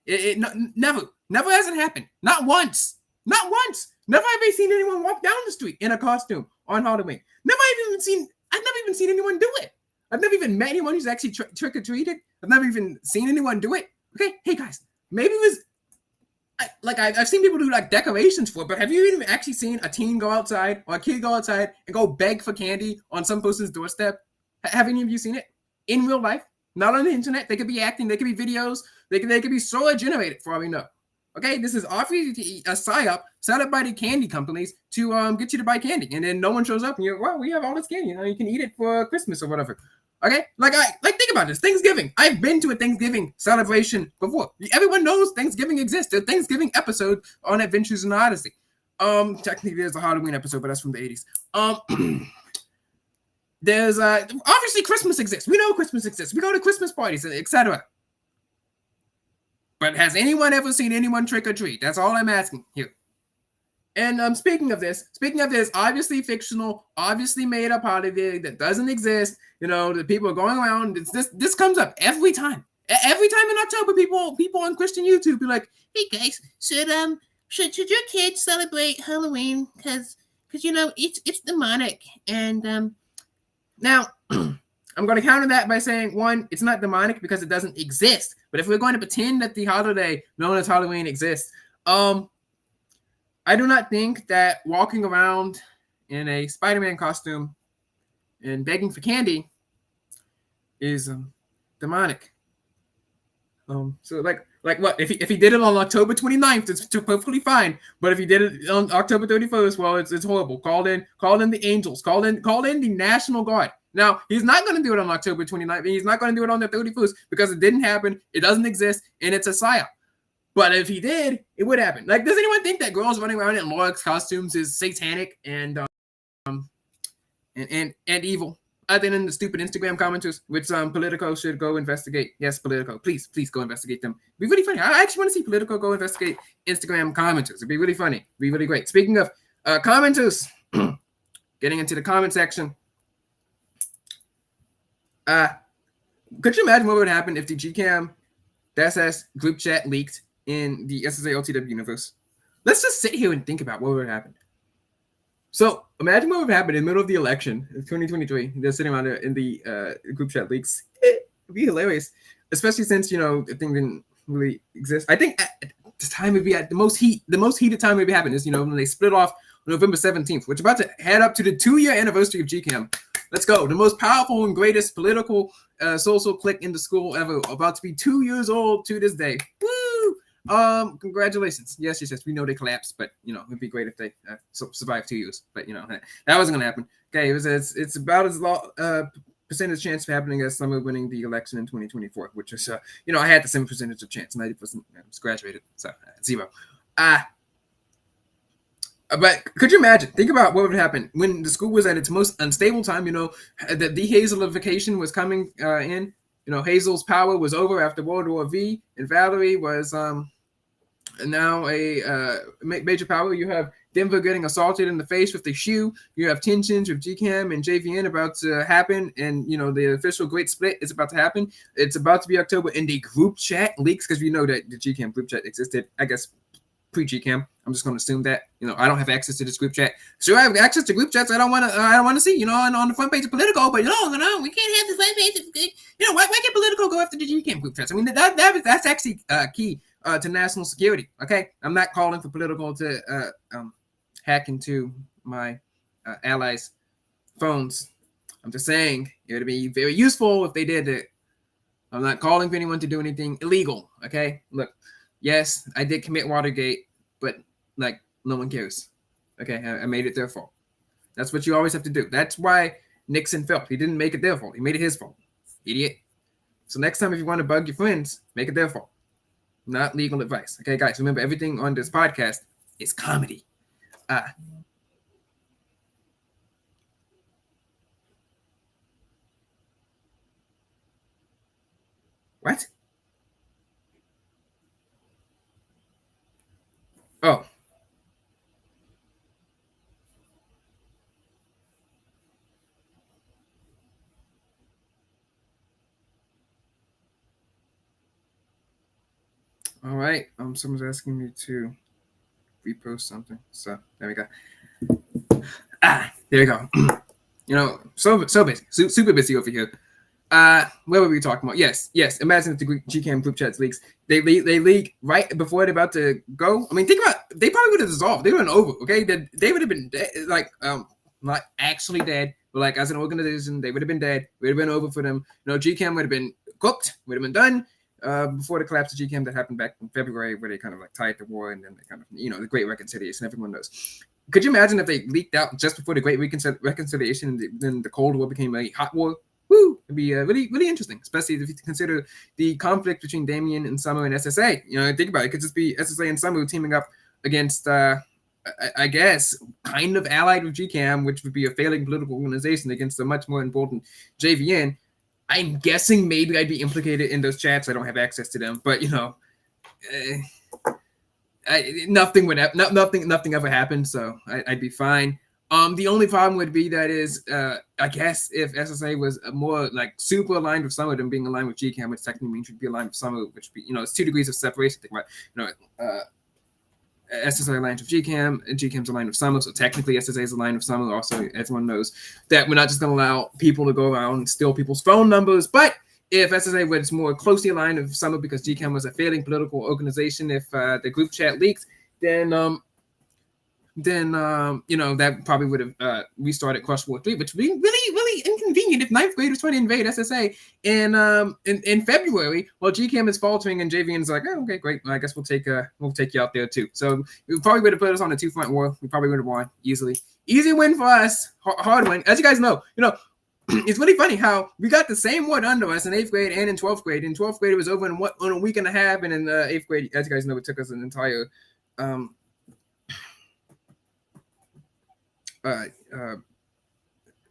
Never. Never has it happened. Not once. Not once. Never have I seen anyone walk down the street in a costume on Halloween. I've never even seen anyone do it. I've never even met anyone who's actually trick or treated. I've never even seen anyone do it. Okay? Hey guys, maybe it was I've seen people do like decorations for it, but have you even actually seen a teen go outside or a kid go outside and go beg for candy on some person's doorstep? Have any of you seen it in real life? Not on the internet. They could be acting. They could be videos. They could be story generated for all we know. Okay, this is obviously a psyop set up by the candy companies to get you to buy candy, and then no one shows up, and you're, well, we have all this candy. You can eat it for Christmas or whatever. Okay, think about this. Thanksgiving. I've been to a Thanksgiving celebration before. Everyone knows Thanksgiving exists. There's a Thanksgiving episode on Adventures in Odyssey. Technically there's a Halloween episode, but that's from the 80s. There's obviously Christmas exists. We know Christmas exists. We go to Christmas parties, etc. But has anyone ever seen anyone trick or treat? That's all I'm asking here. And speaking of this, obviously fictional, obviously made up holiday that doesn't exist. The people are going around. This comes up every time. Every time in October, people on Christian YouTube be like, "Hey guys, should your kids celebrate Halloween? Because it's demonic." And now I'm going to counter that by saying, one, it's not demonic because it doesn't exist. But if we're going to pretend that the holiday known as Halloween exists, I do not think that walking around in a Spider-Man costume and begging for candy is demonic. So like what? If he did it on October 29th, it's perfectly fine. But if he did it on October 31st, well, it's horrible. Call in the angels. Call in the National Guard. Now, he's not going to do it on October 29th. He's not going to do it on the 31st because it didn't happen. It doesn't exist, and it's a psyop. But if he did, it would happen. Like, does anyone think that girls running around in Lorex costumes is satanic and and evil. Other than the stupid Instagram commenters, which Politico should go investigate. Yes, Politico, please go investigate them. It'd be really funny. I actually want to see Politico go investigate Instagram commenters. It'd be really funny. It'd be really great. Speaking of commenters, getting into the comment section. Could you imagine what would happen if the GCam, the SS group chat leaked in the SSA LTW universe? Let's just sit here and think about what would happen. So imagine what would happen in the middle of the election in 2023. They're sitting around in the group chat leaks. It'd be hilarious, especially since the thing didn't really exist. I think at the time would be at the most heated time would be happening is when they split off November 17th, which is about to head up to the 2-year anniversary of GCam. Let's go. The most powerful and greatest political social clique in the school ever, about to be 2 years old to this day. Woo! Congratulations. Yes. We know they collapsed, but it'd be great if they survived 2 years. But that wasn't gonna happen. Okay, it's about as low percentage chance of happening as Summer winning the election in 2024, which is I had the same percentage of chance, 90%. I was graduated, so 0. But could you imagine? Think about what would happen when the school was at its most unstable time. The de-Hazelification was coming in. Hazel's power was over after World War V, and Valerie was now a major power. You have Denver getting assaulted in the face with the shoe. You have tensions with GCam and JVN about to happen, and the official great split is about to happen. It's about to be October, and the group chat leaks because we know that the GCam group chat existed, I guess, pre-GCam. I'm just going to assume that I don't have access to this group chat. Sure, I have access to group chats I don't want to see on the front page of Politico, but no, we can't have the front page of why can't Politico go after the GCam group chats? I mean that's actually key to national security. Okay, I'm not calling for Politico to hack into my allies' phones. I'm just saying it would be very useful if they did it. I'm not calling for anyone to do anything illegal. Okay, look. Yes, I did commit Watergate, but no one cares. Okay, I made it their fault. That's what you always have to do. That's why Nixon fell. He didn't make it their fault. He made it his fault. Idiot. So next time if you want to bug your friends, make it their fault. Not legal advice. Okay, guys, remember everything on this podcast is comedy. What? Oh. All right. Someone's asking me to repost something. So there we go. There we go. So busy, super busy over here. What were we talking about? Yes. Imagine if the GCam group chats leaks. They leak right before they're about to go. I mean, think about they probably would have dissolved. They would have been over. Okay, they would have been dead, not actually dead, but as an organization, they would have been dead. Would have been over for them. GCam would have been cooked. Would have been done. Before the collapse of GCam that happened back in February, where they kind of tied the war, and then they kind of the Great Reconciliation. Everyone knows. Could you imagine if they leaked out just before the Great Reconciliation, and then the Cold War became a hot war? Woo! It'd be really, really interesting, especially if you consider the conflict between Damien and Summer and SSA. Think about it. It could just be SSA and Summer teaming up against, I guess, kind of allied with GCam, which would be a failing political organization against a much more important JVN. I'm guessing maybe I'd be implicated in those chats. I don't have access to them, but nothing ever happened, so I'd be fine. The only problem would be that is, I guess if SSA was more super aligned with Summer than being aligned with GCam, which technically means you'd be aligned with Summer, which would be, it's 2 degrees of separation. Think about, SSA aligned with GCam, and GCam's aligned with Summer, so technically SSA is aligned with Summer. Also, everyone knows that we're not just going to allow people to go around and steal people's phone numbers, but if SSA was more closely aligned with Summer because GCam was a failing political organization, if the group chat leaked, then that probably would have restarted Crush War 3, which would be really, really inconvenient if 9th graders trying to invade SSA in February while GCam is faltering and JVN's like, oh, okay, great. Well, I guess we'll take you out there too. So we probably would have put us on a 2-front war. We probably would have won easily. Easy win for us. Hard win. As you guys know, it's really funny how we got the same war under us in 8th grade and in 12th grade. In 12th grade, it was over in a week and a half, and in 8th grade, as you guys know, it took us an entire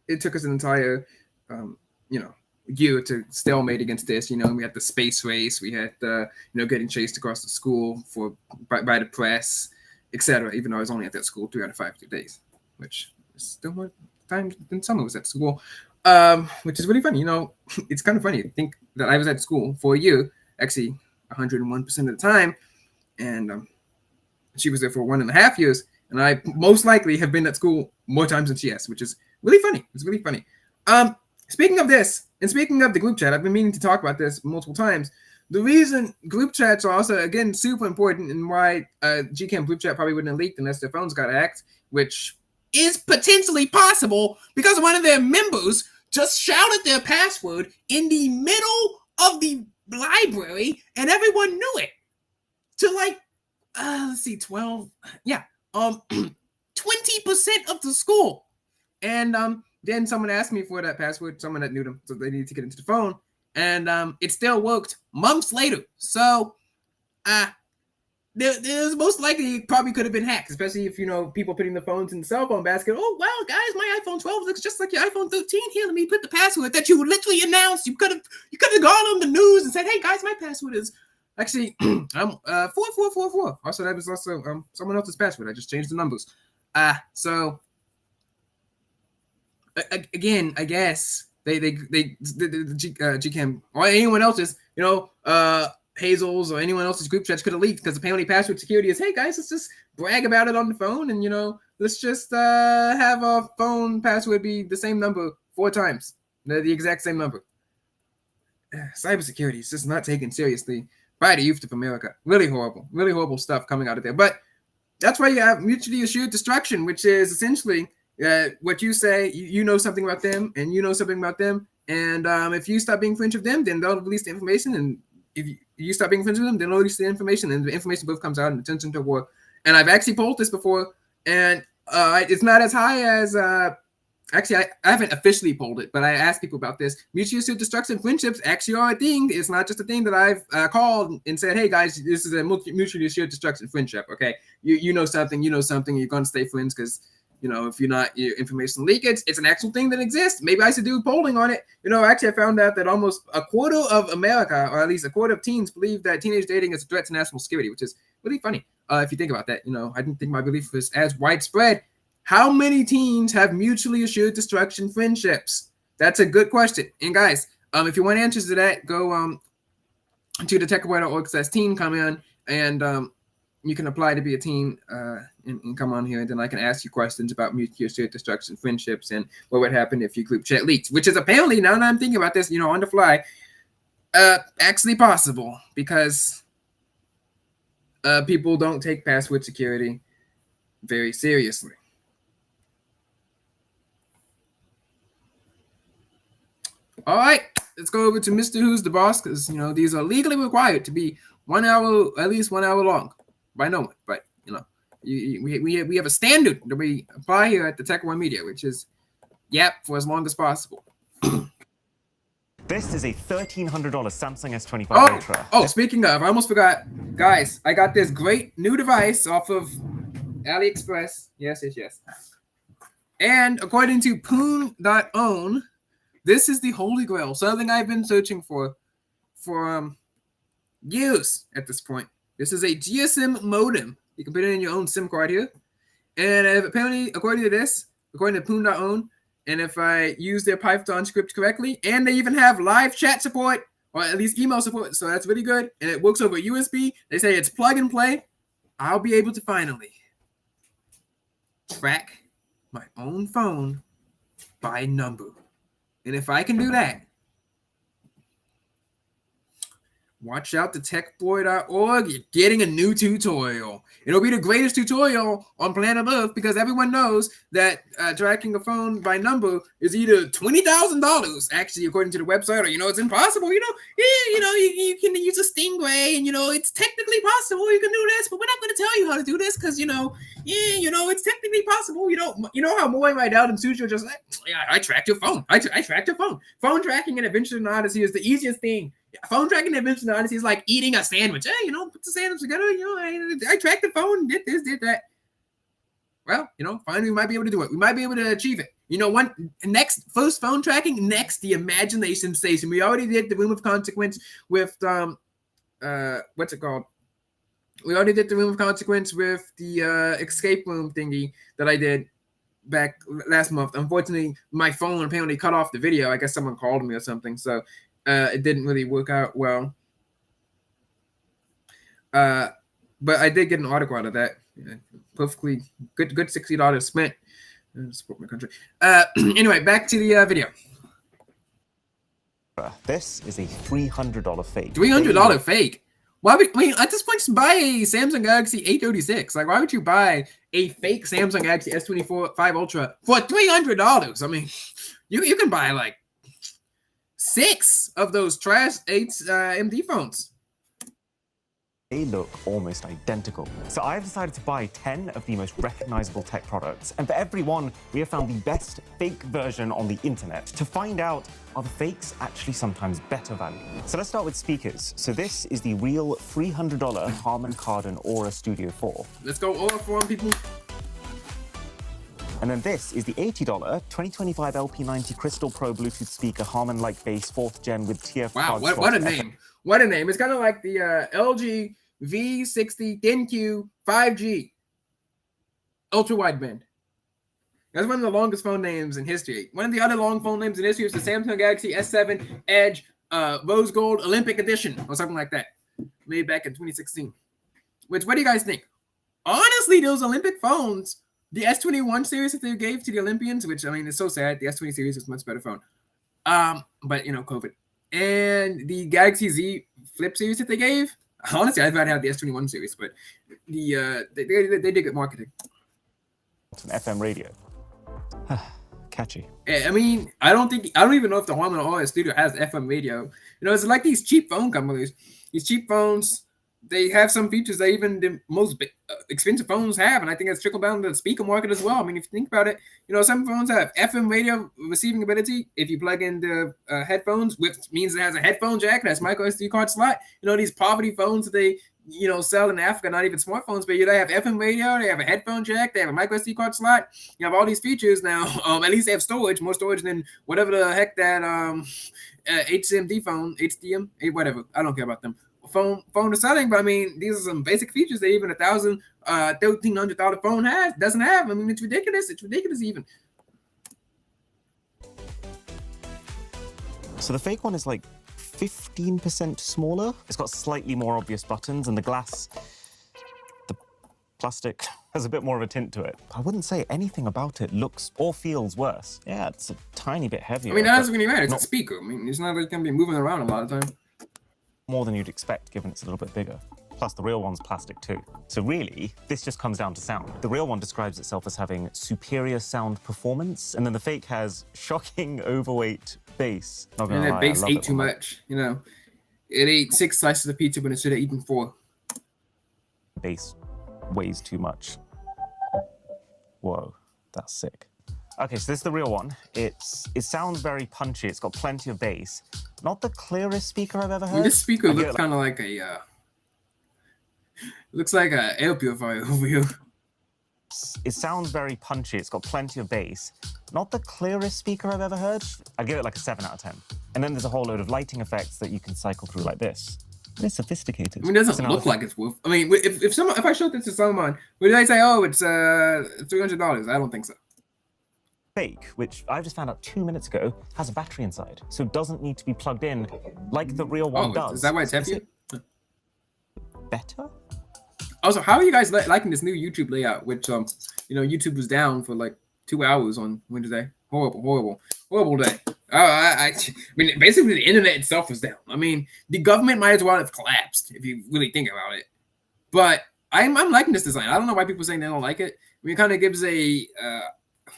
it took us an entire, you know, year to stalemate against this. You know, we had the space race, we had the, you know, getting chased across the school by the press, etc. Even though I was only at that school 352 days, which is still more time than summer was at school. Which is really funny. You know, it's kind of funny to think that I was at school for a year, actually 101% of the time, and she was there for 1.5 years, and I most likely have been at school more times than she has, which is really funny. It's really funny. Speaking of this, and speaking of the group chat, I've been meaning to talk about this multiple times. The reason group chats are also, again, super important, and why GCam group chat probably wouldn't have leaked unless their phones got hacked, which is potentially possible because one of their members just shouted their password in the middle of the library, and everyone knew it. To like, let's see, 12, yeah, 20% of the school. And then someone asked me for that password, someone that knew them, so they needed to get into the phone, and it still worked months later. So, there's most likely probably could have been hacked, especially if, you know, people putting the phones in the cell phone basket. Oh, well, guys, my iPhone 12 looks just like your iPhone 13. Here, let me put the password that you literally announced. You could have gone on the news and said, hey, guys, my password is actually 4444. Also, that was also someone else's password. I just changed the numbers. So again, I guess the GCam or anyone else's, you know, Hazel's or anyone else's group chats could have leaked, because apparently password security is, hey guys, let's just brag about it on the phone, and, you know, let's just have our phone password be the same number 4 times, the exact same number. Cybersecurity is just not taken seriously by the youth of America. Really horrible stuff coming out of there. But that's why you have mutually assured destruction, which is essentially what you say, you know something about them, and you know something about them, and if you stop being friends with them, then they'll release the information, and if you stop being friends with them, then they'll release the information, and the information both comes out and it turns into a war. And I've actually polled this before, and it's not as high as actually, I haven't officially polled it, but I asked people about this. Mutually assured destruction friendships actually are a thing. It's not just a thing that I've called and said, hey guys, this is a mutually assured destruction friendship. Okay, you know something, you're going to stay friends, because, you know, if you're not, your information leakage, it's an actual thing that exists. Maybe I should do polling on it. You know, actually, I found out that almost a quarter of America, or at least a quarter of teens, believe that teenage dating is a threat to national security, which is really funny if you think about that. You know, I didn't think my belief was as widespread. How many teens have mutually assured destruction friendships? That's a good question. And guys, if you want answers to that, go to TheTechBoy.org/teen, come in, and you can apply to be a teen and come on here, and then I can ask you questions about mutually assured destruction friendships and what would happen if your group chat leaked, which is apparently, now that I'm thinking about this, you know, on the fly, actually possible, because people don't take password security very seriously. All right, let's go over to Mr. Who's the Boss, because, you know, these are legally required to be 1 hour, at least 1 hour long, by no one. But, you know, we have a standard that we apply here at the TechBoy Media, which is for as long as possible. This is a $1,300 Samsung S25 Ultra. Oh, speaking of, I almost forgot. Guys, I got this great new device off of AliExpress. Yes. And according to Poon.own, this is the holy grail, something I've been searching for years at this point. This is a GSM modem. You can put it in your own SIM card here. And apparently, according to Poon.own, and if I use their Python script correctly, and they even have live chat support, or at least email support, so that's really good, and it works over USB. They say it's plug and play. I'll be able to finally track my own phone by number. And if I can do that, watch out, TheTechBoy.org. You're getting a new tutorial. It'll be the greatest tutorial on planet Earth, because everyone knows that tracking a phone by number is either $20,000, actually, according to the website, or, you know, it's impossible. You can use a Stingray, and, you know, it's technically possible. You can do this, but we're not going to tell you how to do this, because, it's technically possible. You know how Moy right out in Sushi just like, I tracked your phone. I tracked your phone. Phone tracking in Adventure in Odyssey is the easiest thing. Phone tracking in Adventure in Odyssey is like eating a sandwich. Hey, put the sandwich together. I tracked the phone, did this, did that. well, finally we might be able to do it. We might be able to achieve it. First phone tracking, next the imagination station. We already did the room of consequence with what's it called? We already did the room of consequence with the escape room thingy that I did back last month. Unfortunately, my phone apparently cut off the video. I guess someone called me or something, so it didn't really work out well. But I did get an article out of that. Perfectly good $60 spent. Support my country. Anyway, back to the video. This is a $300 fake. $300 fake. Why would at this point just buy a Samsung Galaxy A36? Like, why would you buy a fake Samsung Galaxy S24 5 Ultra for $300? I mean, you can buy like 6 of those trash MD phones. They look almost identical. So I've decided to buy 10 of the most recognizable tech products. And for every one, we have found the best fake version on the internet to find out, are the fakes actually sometimes better value? So let's start with speakers. So this is the real $300 Harman Kardon Aura Studio 4. Let's go Aura 4 people. And then this is the $80 2025 LP90 Crystal Pro Bluetooth speaker Harman Like Bass 4th Gen with TF. Wow, what a name. What a name. It's kind of like the LG V60 ThinQ 5G ultra wideband. That's one of the longest phone names in history. One of the other long phone names in history is the Samsung Galaxy S7 Edge Rose Gold Olympic Edition or something like that, made back in 2016. Which, what do you guys think? Honestly, those Olympic phones, the S21 series that they gave to the Olympians, which, I mean, it's so sad. The S20 series is a much better phone. But, COVID. And the Galaxy Z Flip series that they gave, honestly, I'd rather have the S21 series, but they did good marketing. It's an FM radio. Catchy. I mean, I don't even know if the Harman Aura Studio has FM radio. It's like these cheap phone companies. These cheap phones, they have some features that even the most expensive phones have, and I think it's trickled down to the speaker market as well. I mean, if you think about it, some phones have FM radio receiving ability if you plug in the headphones, which means it has a headphone jack, that's micro SD card slot. These poverty phones that they sell in Africa, not even smartphones, but they have FM radio, they have a headphone jack, they have a micro SD card slot. You have all these features now. At least they have storage, more storage than whatever the heck that HCMD phone, HDM, whatever. I don't care about them. Phone is selling, but I mean, these are some basic features that even a $1,300 phone doesn't have. I mean, it's ridiculous. It's ridiculous even. So the fake one is like 15% smaller. It's got slightly more obvious buttons, and the plastic has a bit more of a tint to it. I wouldn't say anything about it looks or feels worse. Yeah, it's a tiny bit heavier. I mean, that doesn't really matter. It's a speaker. I mean, it's not like it's going to be moving around a lot of the time. More than you'd expect, given it's a little bit bigger. Plus, the real one's plastic too. So really, this just comes down to sound. The real one describes itself as having superior sound performance, and then the fake has shocking overweight bass. And that bass ate too much. It ate 6 slices of pizza when it should have eaten 4. Bass weighs too much. Whoa, that's sick. Okay, so this is the real one. It sounds very punchy. It's got plenty of bass. Not the clearest speaker I've ever heard. This speaker looks kind of like a looks like an air purifier over here. It sounds very punchy. It's got plenty of bass. Not the clearest speaker I've ever heard. I'd give it like a 7 out of 10. And then there's a whole load of lighting effects that you can cycle through like this. It's sophisticated. I mean, it doesn't look like it's worth. I mean, if I showed this to someone, would they say, "Oh, it's $300"? I don't think so. Fake, which I've just found out 2 minutes ago, has a battery inside, so it doesn't need to be plugged in like the real one does. Is that why it's heavier? Better? Also, how are you guys liking this new YouTube layout? Which YouTube was down for like 2 hours on Wednesday. Horrible day. I mean, basically the internet itself was down. I mean, the government might as well have collapsed if you really think about it. But I'm liking this design. I don't know why people are saying they don't like it. I mean, it kind of gives a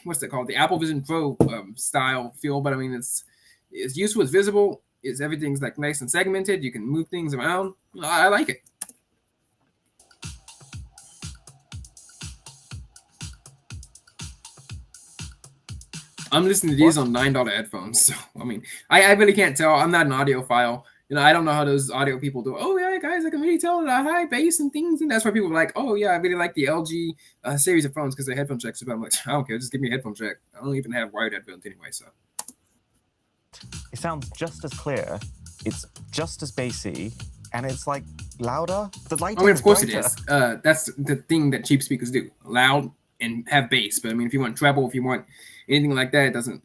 what's that called? The Apple Vision Pro style feel. But I mean, it's useful. It's visible. Everything's like nice and segmented. You can move things around. I like it. I'm listening to these on $9 headphones. So, I mean, I really can't tell. I'm not an audiophile. I don't know how those audio people do. Oh yeah, guys, I can really tell the high bass and things, and that's why people are like, oh yeah, I really like the LG series of phones because the headphone jack's about. I'm like, I don't care, just give me a headphone jack. I don't even have wired headphones anyway, so. It sounds just as clear, it's just as bassy, and it's like louder. The lighting. I mean, of course brighter. it is. That's the thing that cheap speakers do: loud and have bass. But I mean, if you want treble, if you want anything like that, it doesn't.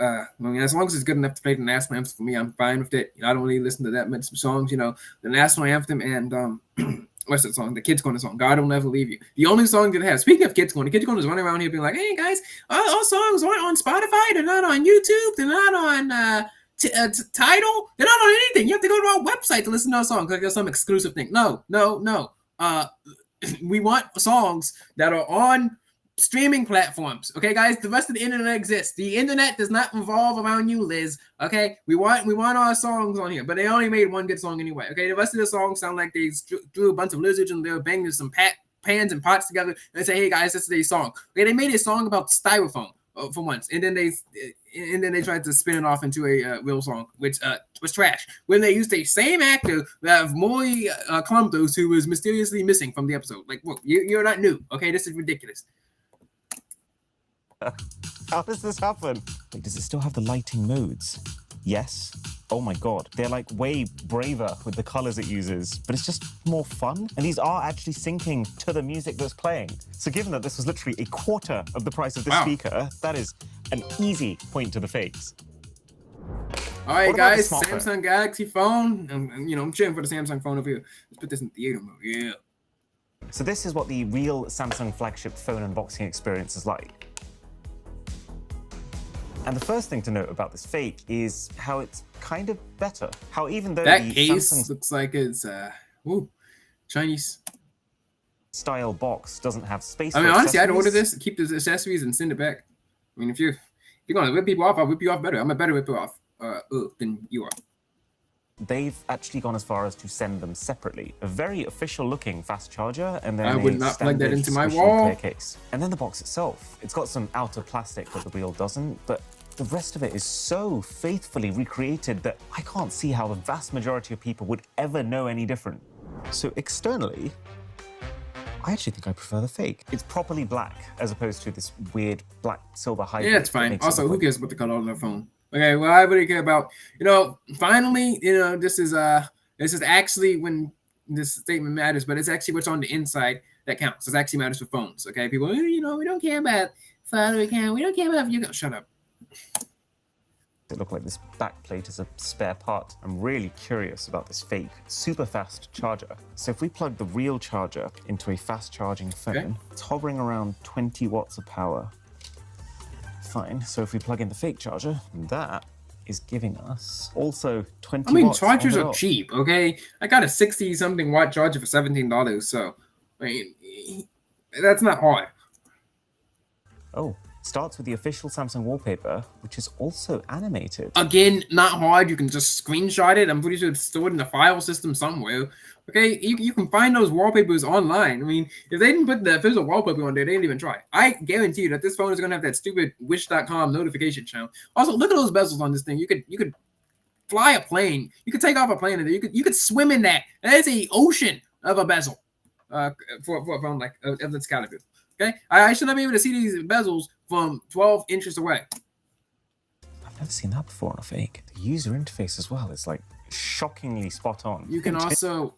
I mean, as long as it's good enough to play the national anthem for me, I'm fine with it. I don't really listen to that much songs. The national anthem and what's that song? The Kids Corner song, "God Will Never Leave You." The only song that has. Speaking of Kids Corner, Kids Corner is running around here being like, "Hey guys, all songs aren't on Spotify. They're not on YouTube. They're not on Tidal. They're not on anything. You have to go to our website to listen to our songs like there's some exclusive thing." No. We want songs that are on streaming platforms. Okay, guys, the rest of the internet exists. The internet does not revolve around you, Liz. Okay, we want our songs on here, but they only made one good song anyway. Okay, the rest of the songs sound like they drew a bunch of lizards and they were banging some pans and pots together and say, "Hey guys, this is a song." Okay, they made a song about styrofoam for once, and then they tried to spin it off into a real song, which was trash. When they used the same actor that Maury Clumtos, who was mysteriously missing from the episode. Like, look, you're not new. Okay, this is ridiculous. How does this happen? Wait, does it still have the lighting modes? Yes. Oh my god. They're like way braver with the colors it uses, but it's just more fun. And these are actually syncing to the music that's playing. So given that this was literally a quarter of the price of this speaker, that is an easy point to the fakes. All right, guys, Samsung Galaxy phone. I'm cheering for the Samsung phone over here. Let's put this in theater mode. Yeah. So this is what the real Samsung flagship phone unboxing experience is like. And the first thing to note about this fake is how it's kind of better. How even though that the case Samsung looks like it's Chinese style box doesn't have space. I mean, honestly, I'd order this, keep the accessories, and send it back. I mean, if you're gonna whip people off, I'll whip you off better. I'm a better whipper off than you are. They've actually gone as far as to send them separately. A very official-looking fast charger, and then I would not plug that into my wall. Clear case. And then the box itself. It's got some outer plastic that the real doesn't, but the rest of it is so faithfully recreated that I can't see how the vast majority of people would ever know any different. So externally, I actually think I prefer the fake. It's properly black as opposed to this weird black silver hybrid. Yeah, it's fine. Also, who cares what the color of their phone? Okay, well, I really care about, finally, this is actually when this statement matters, but it's actually what's on the inside that counts. It actually matters for phones, okay? People, we don't care about father account. We don't care about you. Shut up. It looked like this back plate is a spare part. I'm really curious about this fake super fast charger. So if we plug the real charger into a fast charging phone, it's hovering around 20 watts of power. Fine, so if we plug in the fake charger, that is giving us also 20 watts. I mean, chargers are cheap, okay? I got a 60-something watt charger for $17, so, I mean, that's not hard. Oh, starts with the official Samsung wallpaper, which is also animated. Again, not hard. You can just screenshot it. I'm pretty sure it's stored in the file system somewhere. Okay, you can find those wallpapers online. I mean, if they didn't put the official wallpaper on there, they didn't even try. I guarantee you that this phone is gonna have that stupid Wish.com notification channel. Also, look at those bezels on this thing. You could fly a plane. You could take off a plane in there. You could swim in that. That is an ocean of a bezel for a phone like of this caliber. Okay, I should not be able to see these bezels from 12 inches away. I've never seen that before on a fake. The user interface as well is like shockingly spot on. You can also,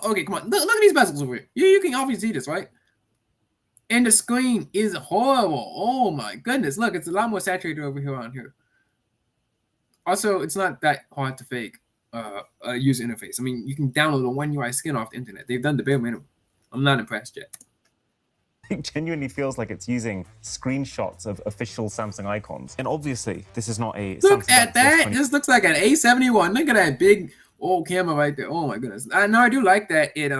okay, come on, look at these bezels over here. You can obviously see this, right? And the screen is horrible. Oh my goodness, look, it's a lot more saturated over here on here. Also, it's not that hard to fake a user interface. I mean, you can download a One UI skin off the internet. They've done the bare minimum. I'm not impressed yet. It genuinely feels like it's using screenshots of official Samsung icons. And obviously, this is not a Look at that. This looks like an A71. Look at that big old camera right there. Oh my goodness. I do like that it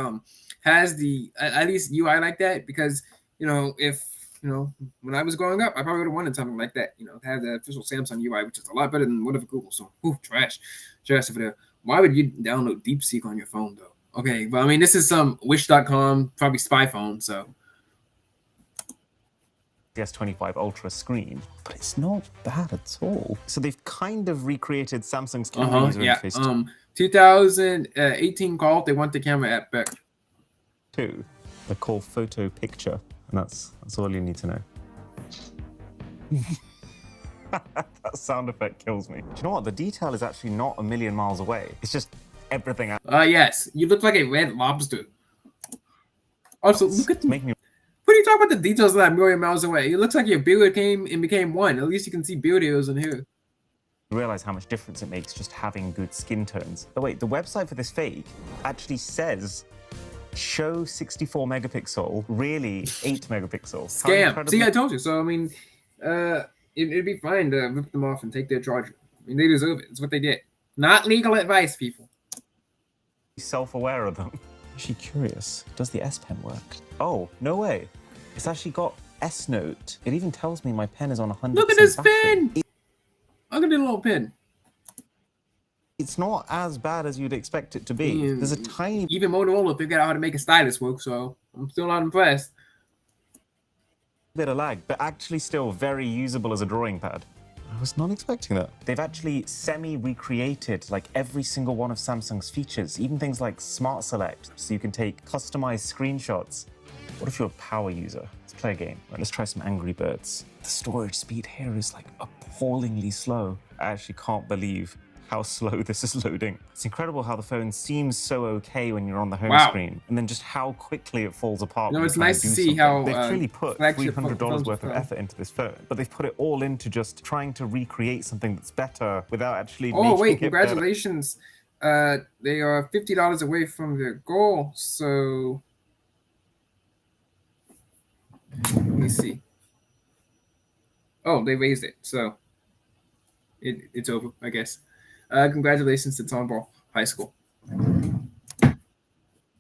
has the at least UI like that, because if when I was growing up, I probably would have wanted something like that, to have the official Samsung UI, which is a lot better than whatever Google. So trash over there. Why would you download DeepSeek on your phone though? Okay, but I mean, this is some Wish.com, probably spy phone, so S25 Ultra screen, but it's not bad at all. So they've kind of recreated Samsung's camera user interface 2018 call, they want the camera app back. too. They're called Photo Picture, and that's all you need to know. That sound effect kills me. Do you know what? The detail is actually not a million miles away. It's just everything else. Yes, you look like a red lobster. Also, look at Make me what are you talking about? The details that a million miles away. It looks like your beard came and became one. At least you can see beard hairs in here. realize how much difference it makes just having good skin tones. But wait, the website for this fake actually says show 64 megapixel, really 8 megapixel. Scam. See, I told you. So, I mean, it'd be fine to rip them off and take their charger. I mean, they deserve it. It's what they did. Not legal advice, people. Self-aware of them. Actually curious, does the S Pen work? Oh, no way. It's actually got S Note. It even tells me my pen is on 100%. Look at this battery. pen! Look at the little pen. It's not as bad as you'd expect it to be. There's a tiny... Even Motorola figured out how to make a stylus work, so I'm still not impressed. bit of lag, but actually still very usable as a drawing pad. I was not expecting that. They've actually semi-recreated like every single one of Samsung's features, even things like Smart Select, so you can take customized screenshots. What if you're a power user? Let's play a game. Right, let's try some Angry Birds. The storage speed here is like appallingly slow. I actually can't believe how slow this is loading. It's incredible how the phone seems so okay when you're on the home screen, and then just how quickly it falls apart. You know, when it's you're trying nice to to do see something. how they've really put $300 worth of phone. effort into this phone, but they've put it all into just trying to recreate something that's better without actually Oh making wait, it better. congratulations. They are $50 away from their goal, so let me see. Oh, they raised it, so it's over, I guess. Congratulations to Tomball High School.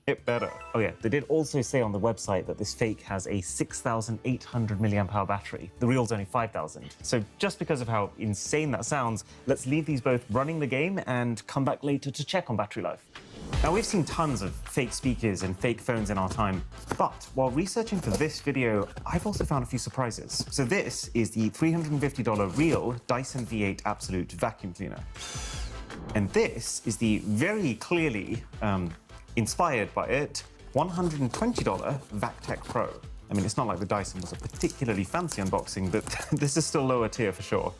It better. Oh yeah, they did also say on the website that this fake has a 6,800 milliamp hour battery. The real's only 5,000. So just because of how insane that sounds, let's leave these both running the game and come back later to check on battery life. Now, we've seen tons of fake speakers and fake phones in our time, but while researching for this video, I've also found a few surprises. So this is the $350 real Dyson V8 Absolute vacuum cleaner. And this is the very clearly inspired by it $120 VacTech Pro. I mean, it's not like the Dyson was a particularly fancy unboxing, but this is still lower tier for sure.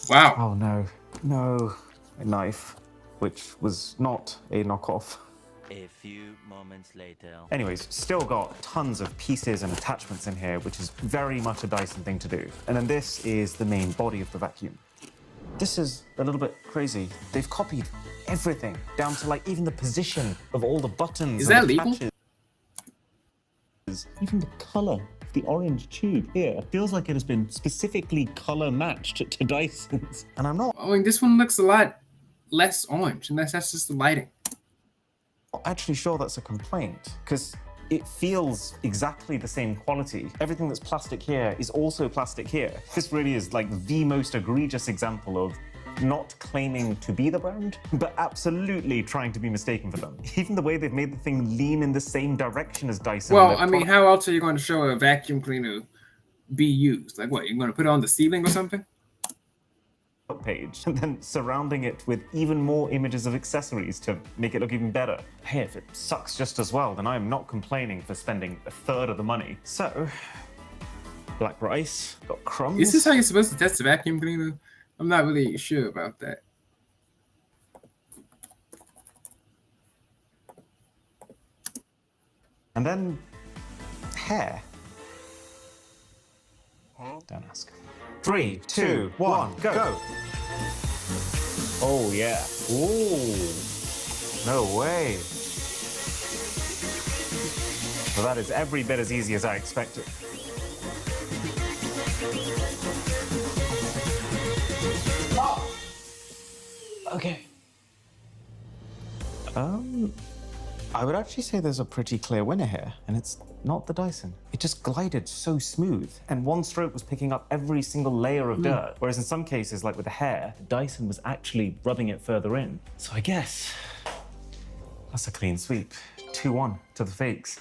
Wow. Oh no, no, a knife, which was not a knockoff. A few moments later. Anyways, still got tons of pieces and attachments in here, which is very much a Dyson thing to do. And then this is the main body of the vacuum. This is a little bit crazy. They've copied everything, down to like even the position of all the buttons. Is and that the legal? patches. Even the color of the orange tube here feels like it has been specifically color matched to Dyson's. And I'm not I mean, this one looks a lot less orange, and that's just the lighting. actually sure that's a complaint, because it feels exactly the same quality. Everything that's plastic here is also plastic here. This really is like the most egregious example of not claiming to be the brand, but absolutely trying to be mistaken for them. Even the way they've made the thing lean in the same direction as Dyson. Well, I mean, how else are you going to show a vacuum cleaner be used? Like what, you're going to put it on the ceiling or something? Page, and then surrounding it with even more images of accessories to make it look even better. Hey, if it sucks just as well, then I'm not complaining for spending a third of the money. So, black rice, got crumbs. Is this how you're supposed to test a vacuum cleaner? I'm not really sure about that. And then hair. Don't ask. 3, 2, 1, go. Oh yeah. Ooh. No way. Well, that is every bit as easy as I expected. Okay. I would actually say there's a pretty clear winner here, and it's not the Dyson. It just glided so smooth, and one stroke was picking up every single layer of dirt, whereas in some cases, like with the hair, the Dyson was actually rubbing it further in. So I guess that's a clean sweep. 2-1 to the fakes.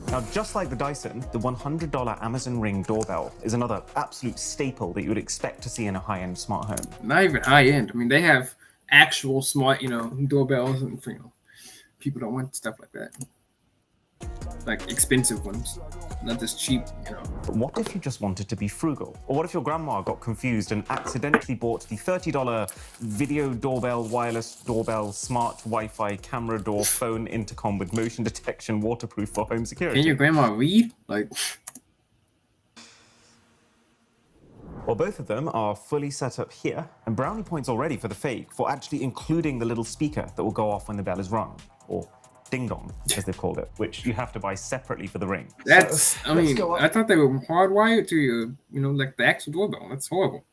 Now, just like the Dyson, the $100 Amazon Ring doorbell is another absolute staple that you would expect to see in a high-end smart home. Not even high-end. I mean, they have actual smart, doorbells, and people don't want stuff like that. Like expensive ones, not this cheap, But what if you just wanted to be frugal? Or what if your grandma got confused and accidentally bought the $30 video doorbell, wireless doorbell, smart Wi-Fi, camera door, phone intercom with motion detection, waterproof for home security? Can your grandma read? Like, well, both of them are fully set up here, and brownie points already for the fake for actually including the little speaker that will go off when the bell is rung, or ding dong, as they've called it, which you have to buy separately for the Ring. That's, I thought they were hardwired to your, like the actual doorbell. That's horrible.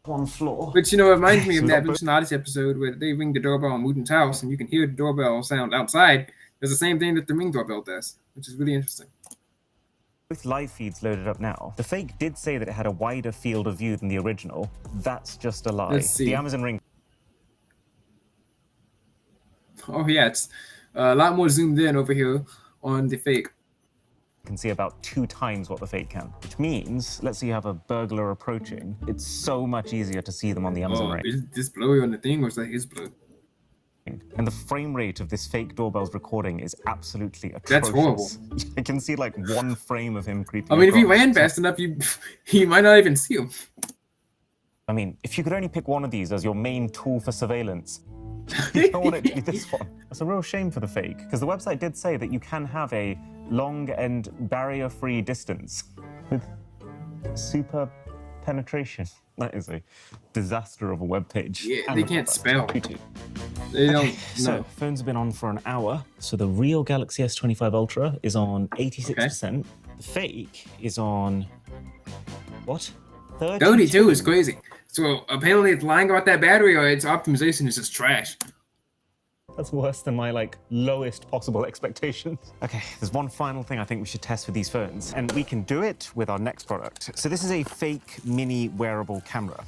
One floor. Which, it reminds me of that Bruce and Odyssey episode where they ring the doorbell on Wooten's house and you can hear the doorbell sound outside. There's the same thing that the Ring doorbell does, which is really interesting. With live feeds loaded up now, the fake did say that it had a wider field of view than the original. That's just a lie. Let's see. The Amazon Ring. Oh yeah, it's a lot more zoomed in over here on the fake. Can see about 2 times what the fake can, which means, let's say you have a burglar approaching, it's so much easier to see them on the Amazon Ring. Is this blurry on the thing, or is that his blur? And the frame rate of this fake doorbell's recording is absolutely atrocious. That's horrible. I can see like 1 frame of him creeping I mean, if he across. ran fast enough, you might not even see him. I mean, if you could only pick one of these as your main tool for surveillance, you don't want it to be this one. That's a real shame for the fake, because the website did say that you can have a long and barrier-free distance with super penetration. That is a disaster of a web page. Yeah, they can't spell. YouTube. They don't. So, phones have been on for an hour. So the real Galaxy S25 Ultra is on 86%. Okay. The fake is on, what? 32 is crazy. So apparently it's lying about that battery, or its optimization is just trash. That's worse than my lowest possible expectations. Okay, there's one final thing I think we should test with these phones, and we can do it with our next product. So this is a fake mini wearable camera.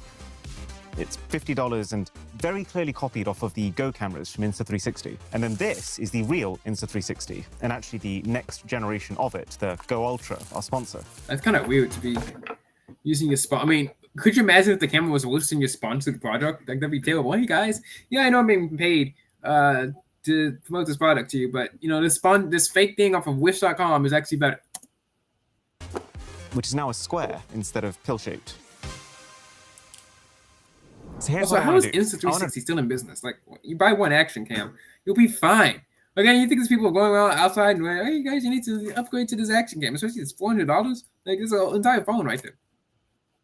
It's $50 and very clearly copied off of the Go cameras from Insta360. And then this is the real Insta360, and actually the next generation of it, the Go Ultra, our sponsor. That's kind of weird to be using your spot. I mean, could you imagine if the camera was listing your sponsored product? Like, that'd be terrible. Hey guys, yeah, I know I'm being paid to promote this product to you, but this fake thing off of Wish.com is actually better. Which is now a square instead of pill-shaped. So here's Also, what I how want is to do. Insta360 still in business? Like, you buy one action cam, you'll be fine. Okay, you think these people are going around outside and going, hey guys, you need to upgrade to this action cam, especially it's $400? Like, it's an entire phone right there.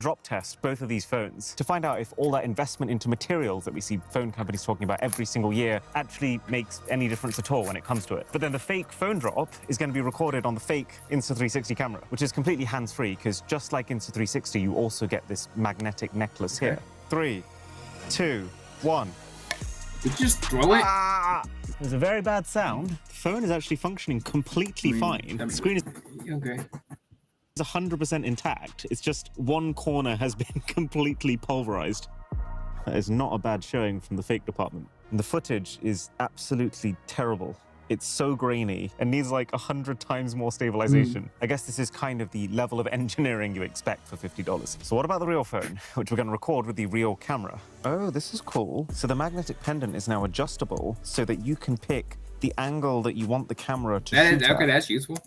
Drop test both of these phones to find out if all that investment into materials that we see phone companies talking about every single year actually makes any difference at all when it comes to it. But then the fake phone drop is going to be recorded on the fake Insta360 camera, which is completely hands-free, because just like Insta360, you also get this magnetic necklace here. 3, 2, 1. Did you just throw it? There's a very bad sound. The phone is actually functioning completely fine. The screen is Okay. 100% intact. It's just one corner has been completely pulverized. That is not a bad showing from the fake department. And the footage is absolutely terrible. It's so grainy and needs like 100 times more stabilization. I guess this is kind of the level of engineering you expect for $50. So what about the real phone, which we're going to record with the real camera? Oh, this is cool. So the magnetic pendant is now adjustable so that you can pick the angle that you want the camera to shoot at. Okay, that's useful.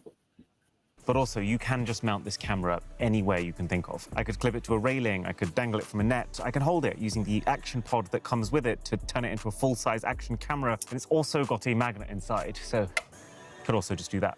But also, you can just mount this camera anywhere you can think of. I could clip it to a railing, I could dangle it from a net, I can hold it using the action pod that comes with it to turn it into a full-size action camera. And it's also got a magnet inside, so could also just do that.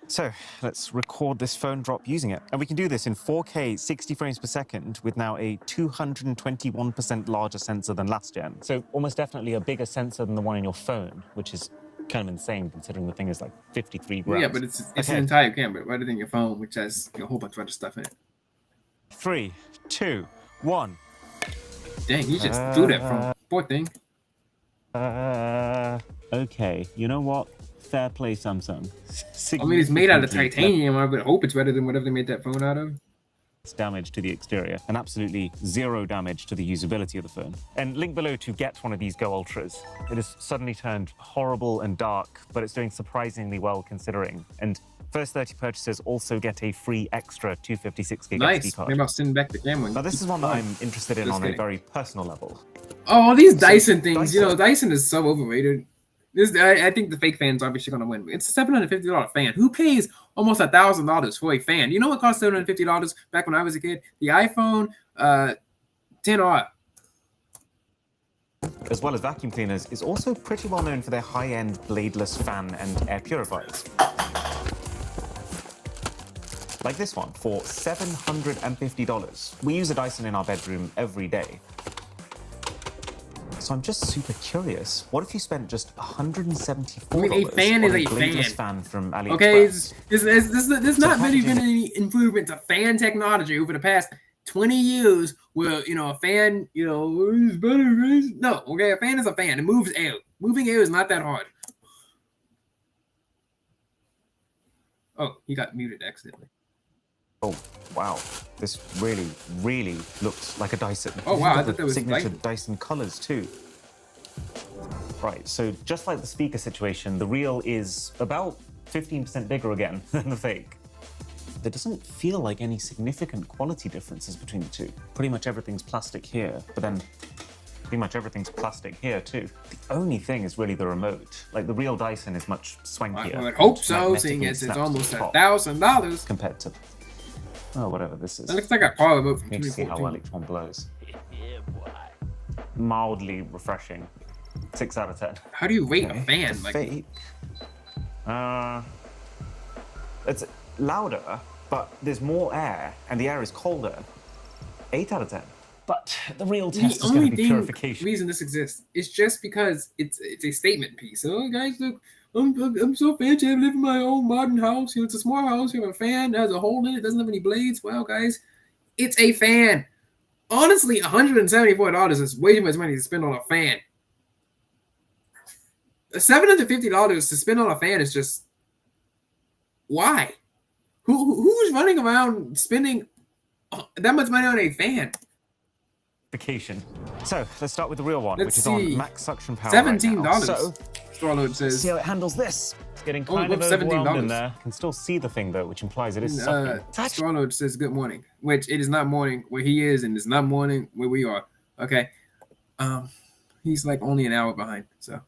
So let's record this phone drop using it. And we can do this in 4K 60 frames per second with now a 221% larger sensor than last gen. So almost definitely a bigger sensor than the one in your phone, which is kind of insane considering the thing is like 53 grams. Yeah, but it's an entire camera rather than your phone, which has a whole bunch of other stuff in it. 3, 2, 1. Dang, you just threw that from poor thing. Okay, you know what? Fair play, Samsung. I mean, it's made out of titanium. I would hope it's better than whatever they made that phone out of. damage to the exterior and absolutely zero damage to the usability of the phone. And link below to get one of these Go Ultras. It has suddenly turned horrible and dark, but it's doing surprisingly well considering. And first 30 purchasers also get a free extra 256 gig SD card. Maybe I'll send back the camera. Now this is one that I'm interested in on a very personal level. Oh, these Dyson things. You know, Dyson is so overrated. I think the fake fan's obviously going to win. It's a $750 fan. Who pays almost $1,000 for a fan? You know what cost $750 back when I was a kid? The iPhone 10R. As well as vacuum cleaners, is also pretty well known for their high-end bladeless fan and air purifiers. Like this one for $750. We use a Dyson in our bedroom every day. So I'm just super curious. What if you spent just $174 I mean, a fan on is a bladeless fan from AliExpress? Okay, there's not really been any improvement to fan technology over the past 20 years where, you know, a fan, you know, is better. No, okay, a fan is a fan. It moves air. Moving air is not that hard. Oh, he got muted accidentally. Oh, wow. This really, really looks like a Dyson. Oh, wow. I thought that was signature Dyson colors, too. Right, so just like the speaker situation, the real is about 15% bigger again than the fake. There doesn't feel like any significant quality differences between the two. Pretty much everything's plastic here, but then pretty much everything's plastic here, too. The only thing is really the remote. Like, the real Dyson is much swankier. I would hope so, seeing as it's almost $1,000. Compared to... oh, whatever this is. That looks like a car remote from Need to see how well each one blows. Mildly refreshing. 6 out of 10. How do you rate a fan? Like, fake. It's louder, but there's more air, and the air is colder. 8 out of 10. But the real test is going to be purification. The reason this exists is just because it's a statement piece. Oh, guys, look, I'm so fancy. I live in my own modern house. You know, it's a small house. You have a fan that has a hole in it. It doesn't have any blades. Wow, guys, it's a fan. Honestly, $174 is way too much money to spend on a fan. $750 to spend on a fan is just why? Who's running around spending that much money on a fan? Vacation. So let's start with the real one, which is on max suction power. $17. Right, so Starload says. See how it handles this. It's getting kind of overwhelmed in there. Can still see the thing though, which implies it is sucking. Starload says good morning, which it is not morning where he is, and it's not morning where we are. Okay, he's like only an hour behind. So.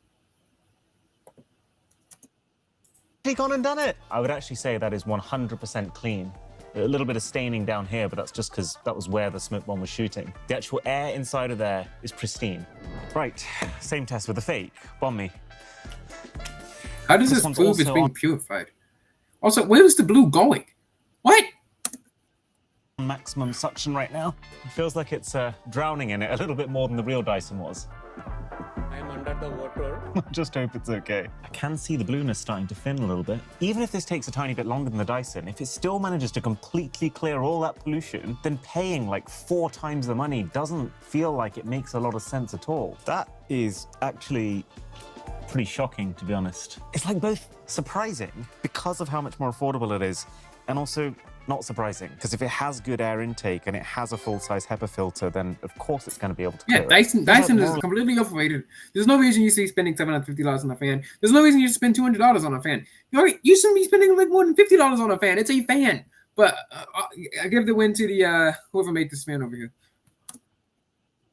Gone and done it. I would actually say that is 100% clean. A little bit of staining down here, but that's just because that was where the smoke bomb was shooting. The actual air inside of there is pristine. Right, same test with the fake. Bomb me. How does this prove it's being purified? Also, where is the blue going? What? Maximum suction right now. It feels like it's drowning in it a little bit more than the real Dyson was. I'm under the water. Just hope it's okay. I can see the blueness starting to thin a little bit. Even if this takes a tiny bit longer than the Dyson, if it still manages to completely clear all that pollution, then paying like 4 times the money doesn't feel like it makes a lot of sense at all. That is actually pretty shocking, to be honest. It's like both surprising because of how much more affordable it is, and also not surprising, because if it has good air intake and it has a full-size HEPA filter, then of course it's going to be able to clear it. Dyson is completely overrated. There's no reason you should be spending $750 on a fan. There's no reason you should spend $200 on a fan. You shouldn't be spending like more than $50 on a fan. It's a fan. But I give the win to the whoever made this fan over here.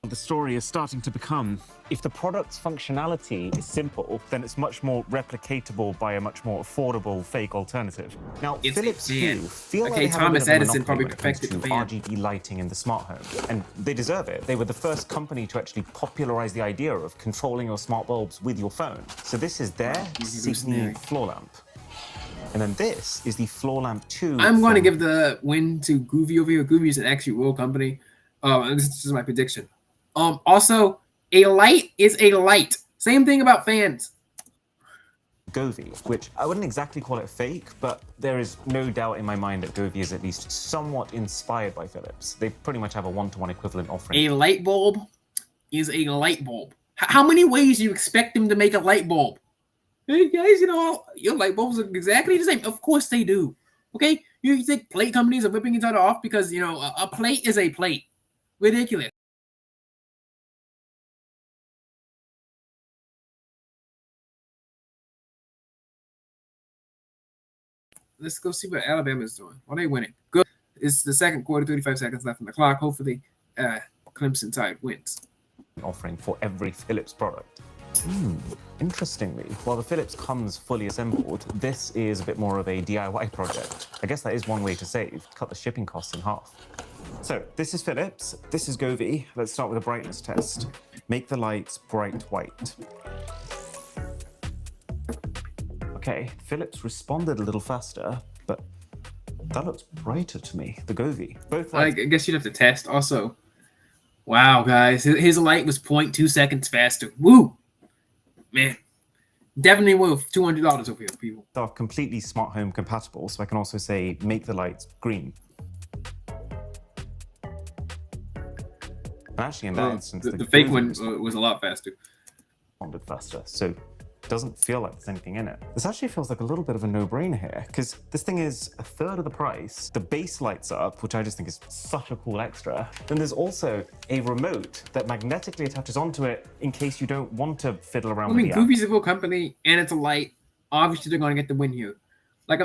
The story is starting to become, if the product's functionality is simple, then it's much more replicatable by a much more affordable fake alternative. Now, Philips Hue feel like they have Thomas Edison probably perfected the fan. RGB lighting in the smart home, and they deserve it. They were the first company to actually popularize the idea of controlling your smart bulbs with your phone. So this is their Sydney floor lamp. And then this is the floor lamp 2. I'm going to give the win to Groovy over here. Groovy is an actually real company. This is my prediction. Also, a light is a light. Same thing about fans. Govee, which I wouldn't exactly call it fake, but there is no doubt in my mind that Govee is at least somewhat inspired by Philips. They pretty much have a 1-to-1 equivalent offering. A light bulb is a light bulb. How many ways do you expect them to make a light bulb? Hey guys, you know, your light bulbs are exactly the same. Of course they do. Okay? You think plate companies are ripping each other off because, you know, a plate is a plate. Ridiculous. Let's go see what Alabama's doing. What are they winning? Good. It's the second quarter, 35 seconds left on the clock. Hopefully, Clemson Tide wins. Offering for every Philips product. Interestingly, while the Philips comes fully assembled, this is a bit more of a DIY project. I guess that is one way to save, cut the shipping costs in half. So this is Philips, this is Govee. Let's start with a brightness test. Make the lights bright white. Okay, Philips responded a little faster, but that looks brighter to me, the Govee. Both lights. I guess you'd have to test. Also, wow, guys, his light was 0.2 seconds faster. Woo! Man, definitely worth $200 over here, people. Are completely smart home compatible, so I can also say make the lights green. And actually, in that instance, the fake one was a lot faster. Responded faster, so it doesn't feel like there's anything in it. This actually feels like a little bit of a no-brainer here, because this thing is a third of the price. The base lights up, which I just think is such a cool extra. Then there's also a remote that magnetically attaches onto it in case you don't want to fiddle around with the app. Goofy's a cool company, and it's a light. Obviously, they're going to get the win here. Like,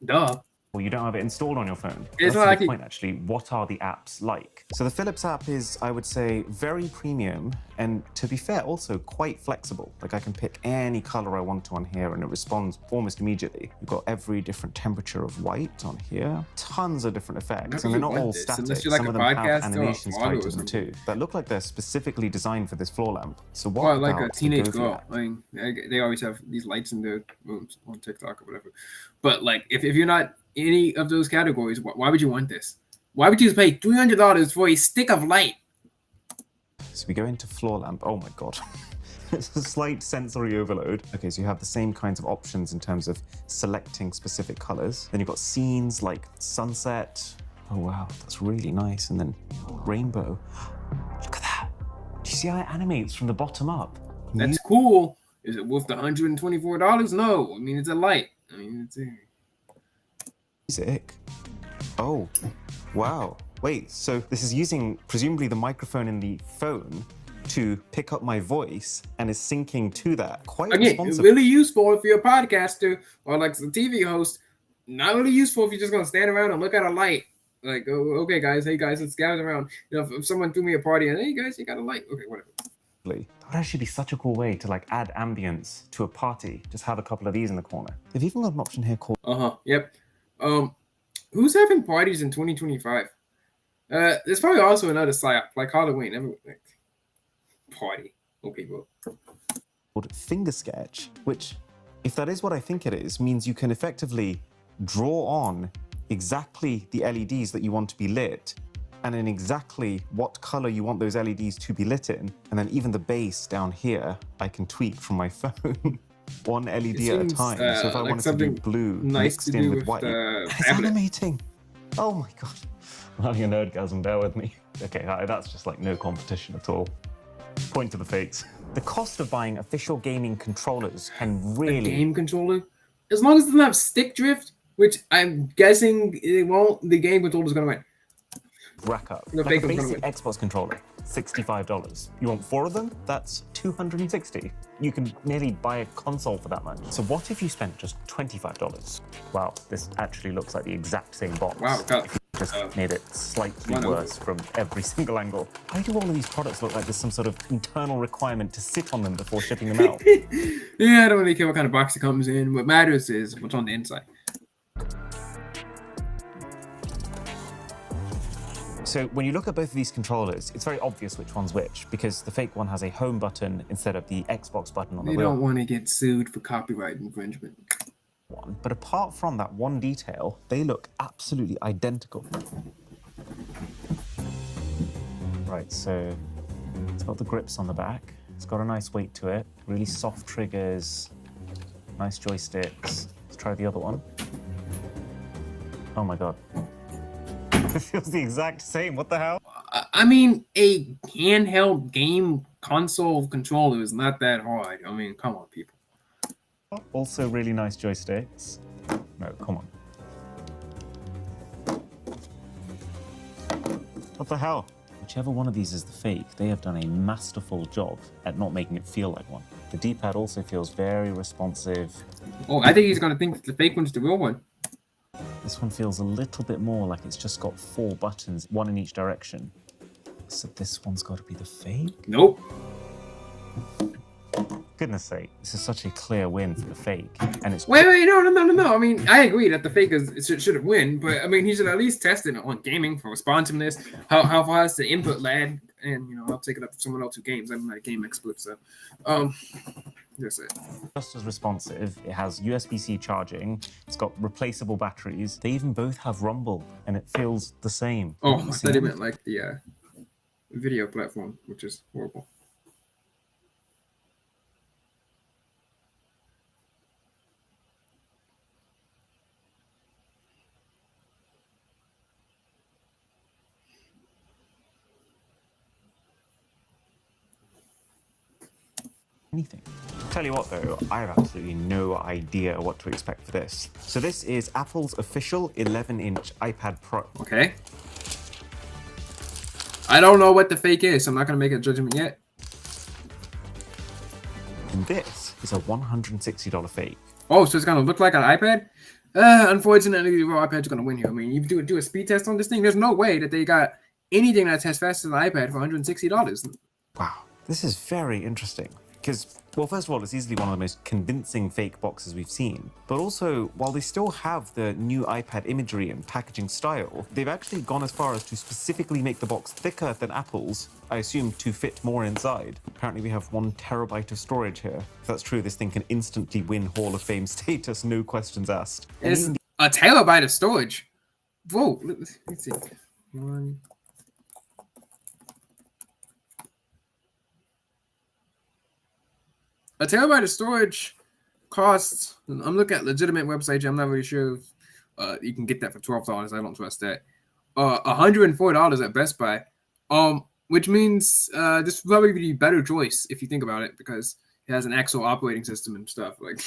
duh. Well, you don't have it installed on your phone. It's That's like the point, actually. What are the apps like? So the Philips app is, I would say, very premium, and to be fair, also quite flexible. Like, I can pick any color I want to on here, and it responds almost immediately. You've got every different temperature of white on here. Tons of different effects, and they're not all static. Some of them have animations tied to them too, that look like they're specifically designed for this floor lamp. So what about like a teenage girl? app? I mean, they always have these lights in their rooms on TikTok or whatever. But like, if you're not any of those categories, why would you want this? Why would you pay $300 for a stick of light? So we go into floor lamp. Oh my god. It's a slight sensory overload. Okay, so you have the same kinds of options in terms of selecting specific colors. Then you've got scenes like sunset. Oh wow, that's really nice. And then rainbow. Look at that. Do you see how it animates from the bottom up? That's cool. Is it worth the $124? No. I mean, it's a light. I mean, it's music. Oh, wow. Wait, so this is using presumably the microphone in the phone to pick up my voice and is syncing to that. Quite responsive. Really useful if you're a podcaster or like a TV host. Not really useful if you're just gonna stand around and look at a light. Like, oh, okay, guys, hey guys, let's gather around. You know, if someone threw me a party and hey guys, you got a light. Okay, whatever. That would actually be such a cool way to like add ambience to a party. Just have a couple of these in the corner. They've even got an option here called Yep. Who's having parties in 2025? There's probably also another psyop like Halloween. Party. Okay, well. Called Finger Sketch, which, if that is what I think it is, means you can effectively draw on exactly the LEDs that you want to be lit, and in exactly what color you want those LEDs to be lit in, and then even the base down here, I can tweak from my phone. One LED at a time. So if I wanted to do blue mixed in with white, it's animating. Oh my god. I'm having a nerdgasm, bear with me. Okay, that's just like no competition at all. Point to the fakes. The cost of buying official gaming controllers can really... A game controller? As long as it doesn't have stick drift, which I'm guessing it won't, the game controller's gonna win. Rack up. Like a basic Xbox controller, $65. You want 4 of them? That's $260. You can nearly buy a console for that much. So what if you spent just $25? Wow, this actually looks like the exact same box. Wow, just made it slightly worse from every single angle. Why do all of these products look like there's some sort of internal requirement to sit on them before shipping them out? Yeah, I don't really care what kind of box it comes in. What matters is what's on the inside. So when you look at both of these controllers, it's very obvious which one's which, because the fake one has a home button instead of the Xbox button on the wheel. They don't want to get sued for copyright infringement. But apart from that one detail, they look absolutely identical. Right, so it's got the grips on the back. It's got a nice weight to it, really soft triggers, nice joysticks. Let's try the other one. Oh my god. It feels the exact same. What the hell? I mean, a handheld game console controller is not that hard. I mean, come on, people. Also really nice joysticks. No, come on. What the hell? Whichever one of these is the fake, they have done a masterful job at not making it feel like one. The D-pad also feels very responsive. Oh, I think he's gonna think the fake one's the real one. This one feels a little bit more like it's just got 4 buttons, one in each direction. So this one's got to be the fake? Nope. Goodness sake, this is such a clear win for the fake. And it's Wait, no. I mean, I agree that the fake should have win, but I mean, he should at least test it on gaming for responsiveness. How fast the input lag, and I'll take it up to someone else who games. I'm not a game expert, so that's it. just as responsive. It has USB-C charging. It's got replaceable batteries. They even both have rumble, and it feels the same. Oh, I thought he meant like the video platform, which is horrible. Anything. Tell you what though, I have absolutely no idea what to expect for this. So this is Apple's official 11-inch iPad Pro. Okay. I don't know what the fake is, so I'm not gonna make a judgment yet. And this is a $160 fake. Oh, so it's gonna look like an iPad? Unfortunately, the real iPad's gonna win here. I mean, you do a speed test on this thing. There's no way that they got anything that's as fast as an iPad for $160. Wow, this is very interesting. Because, well, first of all, it's easily one of the most convincing fake boxes we've seen. But also, while they still have the new iPad imagery and packaging style, they've actually gone as far as to specifically make the box thicker than Apple's, I assume to fit more inside. Apparently we have 1 terabyte of storage here. If that's true, this thing can instantly win Hall of Fame status, no questions asked. It's a terabyte of storage. Whoa, let's see. A terabyte of storage costs, I'm looking at legitimate websites, I'm not really sure if you can get that for $12. I don't trust that. $104 at Best Buy. Which means this would probably be a better choice if you think about it, because it has an actual operating system and stuff. Like,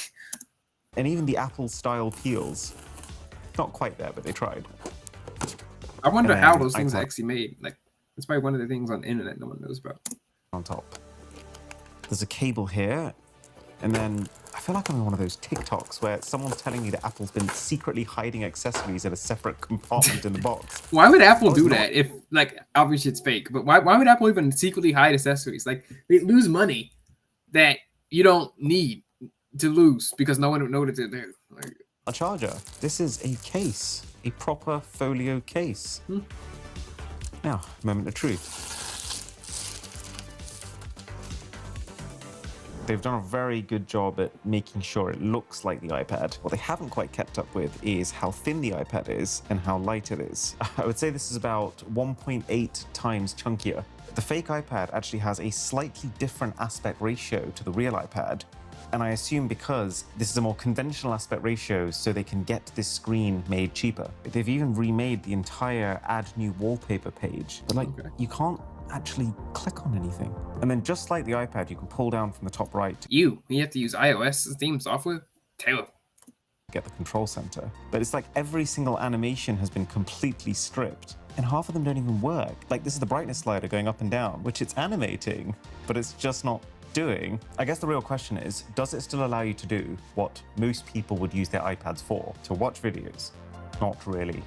and even the Apple style peels. Not quite there, but they tried. I wonder how those things are actually made. Like, it's probably one of the things on the internet no one knows about. On top. There's a cable here. And then I feel like I'm in one of those TikToks where someone's telling me that Apple's been secretly hiding accessories in a separate compartment in the box. Why would Apple do that if, like, obviously it's fake, but why would Apple even secretly hide accessories? Like, they lose money that you don't need to lose because no one would know that they're there. Like, a charger. This is a case, a proper folio case. Now, moment of truth. They've done a very good job at making sure it looks like the iPad. What they haven't quite kept up with is how thin the iPad is and how light it is. I would say this is about 1.8 times chunkier. The fake iPad actually has a slightly different aspect ratio to the real iPad. And I assume because this is a more conventional aspect ratio, so they can get this screen made cheaper. They've even remade the entire add new wallpaper page. But like, you can't actually click on anything. And then just like the iPad, you can pull down from the top right. You have to use iOS theme software? Terrible. Get the control center. But it's like every single animation has been completely stripped. And half of them don't even work. Like this is the brightness slider going up and down, which it's animating, but it's just not doing. I guess the real question is, does it still allow you to do what most people would use their iPads for? To watch videos? Not really.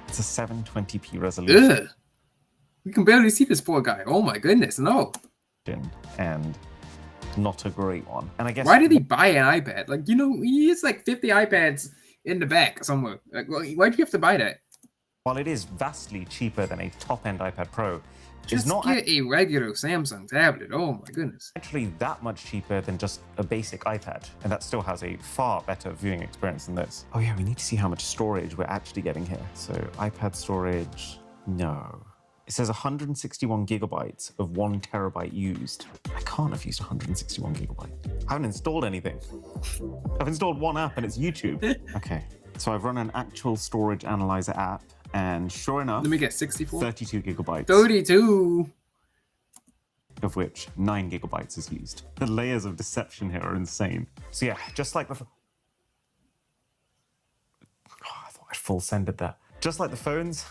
It's a 720p resolution. Ugh. We can barely see this poor guy. Oh my goodness, no. And not a great one. And I guess why did he buy an iPad? Like, he has like 50 iPads in the back somewhere. Like, why'd you have to buy that? While it is vastly cheaper than a top-end iPad Pro, just not get a regular Samsung tablet. Oh my goodness. Actually that much cheaper than just a basic iPad, and that still has a far better viewing experience than this. Oh yeah, we need to see how much storage we're actually getting here. So iPad storage, no. It says 161 gigabytes of 1 terabyte used. I can't have used 161 gigabytes. I haven't installed anything. I've installed one app and it's YouTube. Okay, so I've run an actual storage analyzer app, and sure enough, let me get 64. 32 gigabytes. 32. Of which 9 gigabytes is used. The layers of deception here are insane. So yeah, just like the... I thought I'd full sended that. Just like the phones,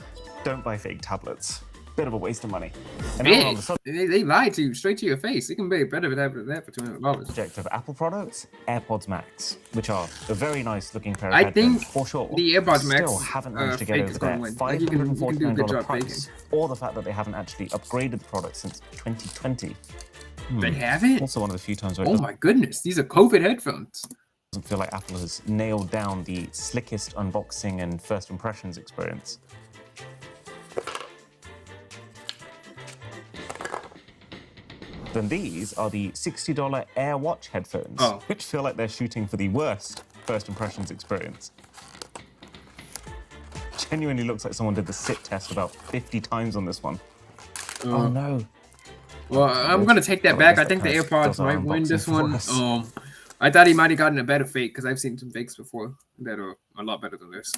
don't buy fake tablets. bit of a waste of money. And now we're on Big. the They lied to you straight to your face. You can be better than that for $200. subject of Apple products, AirPods Max, which are a very nice looking pair of I headphones think for sure. the AirPods Max, still haven't managed to get fake over is their gonna win. Like, you can do a good $549 job price, or the fact that they haven't actually upgraded the product since 2020. They haven't? Also one of the few times where it Oh my goodness, these are COVID headphones. doesn't feel like Apple has nailed down the slickest unboxing and first impressions experience. Then these are the $60 AirWatch headphones, which feel like they're shooting for the worst first impressions experience. Genuinely looks like someone did the sit test about 50 times on this one. Oh no. Well, I'm gonna take that back. I think the AirPods might win this one. I thought he might have gotten a better fake because I've seen some fakes before that are a lot better than this.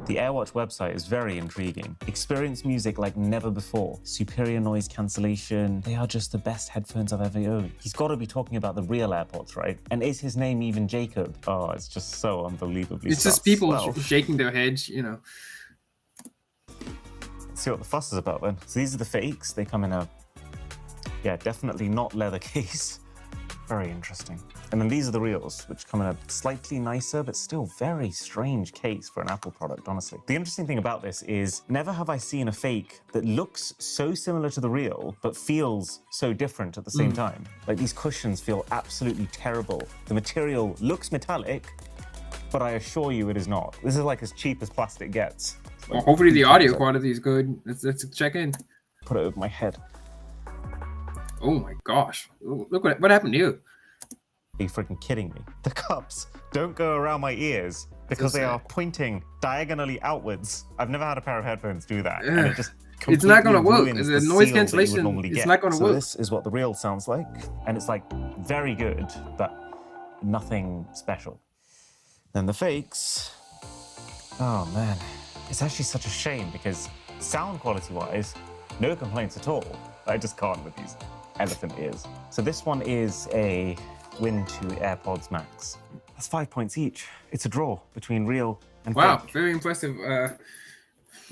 The AirWatch website is very intriguing. Experience music like never before. Superior noise cancellation. They are just the best headphones I've ever owned. He's got to be talking about the real AirPods, right? And is his name even Jacob? Oh, it's just so unbelievably It's just people shaking their heads, you know. Let's see what the fuss is about then. So these are the fakes. They come in a, yeah, definitely not leather case. Very interesting. And then these are the reals, which come in a slightly nicer, but still very strange case for an Apple product, honestly. The interesting thing about this is never have I seen a fake that looks so similar to the real, but feels so different at the same time. Like these cushions feel absolutely terrible. The material looks metallic, but I assure you it is not. This is like as cheap as plastic gets. Like, well, hopefully the audio quality is good. Let's check in. Put it over my head. Oh my gosh. Look what happened to you. Are you freaking kidding me? The cups don't go around my ears because they are pointing diagonally outwards. I've never had a pair of headphones do that. And it just it's not going to work. The noise cancellation, it's not going to work. This is what the real sounds like. And it's like very good, but nothing special. Then the fakes. Oh man, it's actually such a shame because sound quality wise, no complaints at all. I just can't with these elephant ears. So this one is a win to AirPods Max. That's 5 points each. It's a draw between real and fake. Wow, very impressive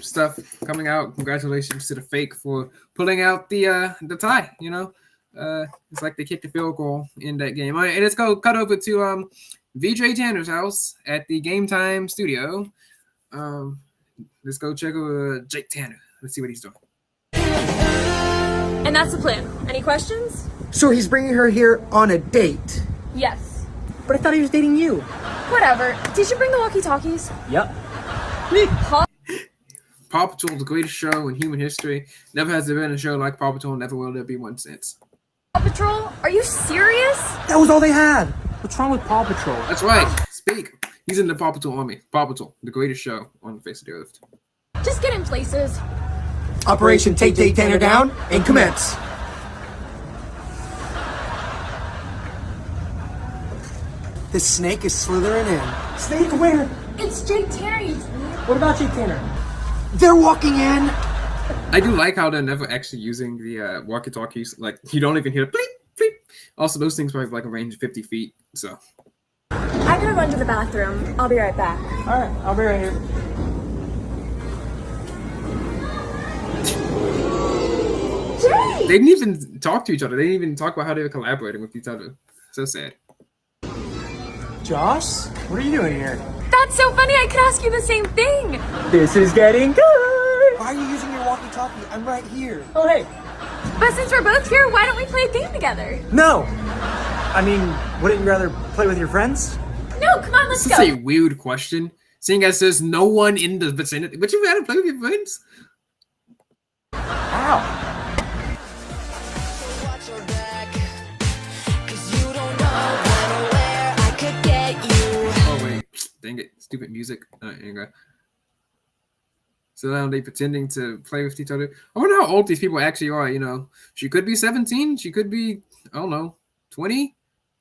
stuff coming out. Congratulations to the fake for pulling out the tie. You know, it's like they kicked the field goal in that game. All right, and let's go cut over to VJ Tanner's house at the Game Time studio. Let's go check over Jake Tanner. Let's see what he's doing. And that's the plan. Any questions? So he's bringing her here on a date? Yes. But I thought he was dating you. Whatever. Did you bring the walkie-talkies? Yep. Paw Patrol, the greatest show in human history. Never has there been a show like Paw Patrol, never will there be one since. Paw Patrol? Are you serious? That was all they had. What's wrong with Paw Patrol? That's right. Speak. He's in the Paw Patrol army. Paw Patrol, the greatest show on the face of the earth. Just get in places. Operation Take Jake Tanner Down and commence. This snake is slithering in. Snake where? It's Jake Tanner. What about Jake Tanner? They're walking in. I do like how they're never actually using the walkie-talkies. Like, you don't even hear the bleep, bleep. Also, those things probably have like a range of 50 feet, so. I gotta run to the bathroom. I'll be right back. All right, I'll be right here. Jake! They didn't even talk to each other. They didn't even talk about how they were collaborating with each other. So sad. Josh, what are you doing here? That's so funny. I could ask you the same thing. This is getting good. Why are you using your walkie-talkie? I'm right here. Oh, hey. But since we're both here, why don't we play a game together? No. I mean, wouldn't you rather play with your friends? No, come on, let's This go. is a weird question, seeing as there's no one in the vicinity. Would you rather play with your friends? Ow. Oh wait, dang it, stupid music. There you go. So now they pretending to play with each other. I wonder how old these people actually are, you know. She could be 17, she could be, I don't know, 20,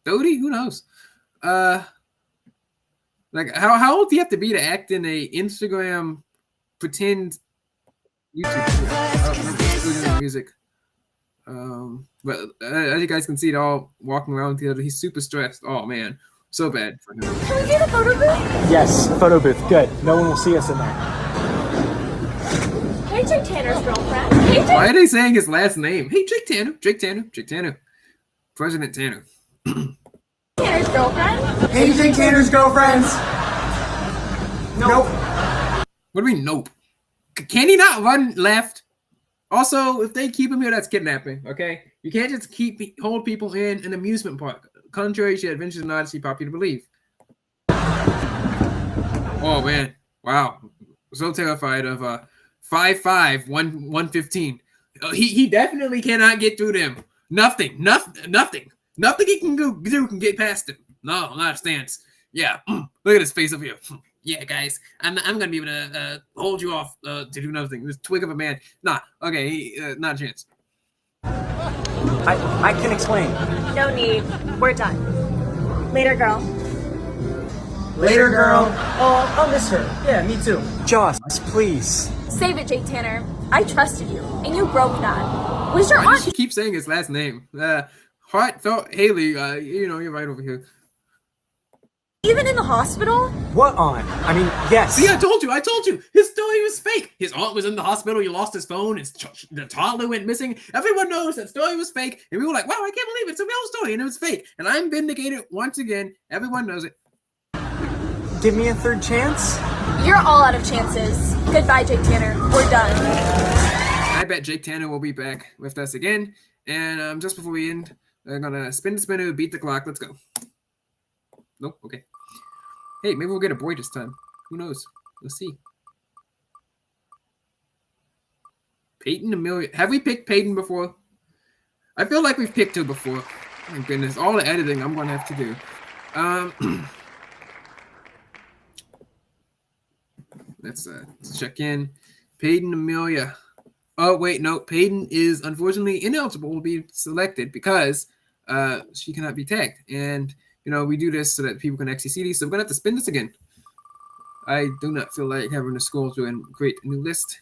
30, who knows? Like how old do you have to be to act in a Instagram pretend YouTube music? But as you guys can see, they're all walking around together. He's super stressed. Oh man, so bad for him. Can we do the photo booth? Yes, photo booth. Good. No one will see us in there. Hey, Tanner's girlfriend. Hey, Why are they saying his last name? Hey, Jake Tanner. President Tanner. Tanner's girlfriend. Hey, Jake Tanner's girlfriends. Nope. What do we mean, nope? Can he not run left? Also, if they keep him here, that's kidnapping, okay? You can't just hold people in an amusement park, contrary to Adventures in Odyssey popular belief. Oh, man. Wow. So terrified of 5'5", 115. He definitely cannot get through them. Nothing he can do can get past him. No, not a stance. Yeah, look at his face up here. Yeah, guys, I'm gonna be able to hold you off to do nothing. This twig of a man. Nah, okay, not a chance. I can explain. No need. We're done. Later, girl. Later, girl. Oh, I'll miss her. Yeah, me too. Just, please. Save it, Jake Tanner. I trusted you, and you broke that. Was your Why does aunt? she keep saying his last name? Heartfelt Haley. You're right over here. Even in the hospital? What aunt? I mean, yes. See, I told you. His story was fake. His aunt was in the hospital. He lost his phone. The toddler went missing. Everyone knows that story was fake. And we were like, wow, I can't believe it's a real story. And it was fake. And I'm vindicated once again. Everyone knows it. Give me a third chance? You're all out of chances. Goodbye, Jake Tanner. We're done. I bet Jake Tanner will be back with us again. And just before we end, we're going to spin the spinner, beat the clock. Let's go. Nope. Okay. Hey, maybe we'll get a boy this time. Who knows? Let's see. Peyton Amelia. Have we picked Peyton before? I feel like we've picked her before. Oh my goodness. All the editing I'm going to have to do. Let's check in. Peyton Amelia. Oh, wait. No. Peyton is unfortunately ineligible to be selected because she cannot be tagged. And we do this so that people can actually see these. So we're going to have to spin this again. I do not feel like having to scroll through and create a new list.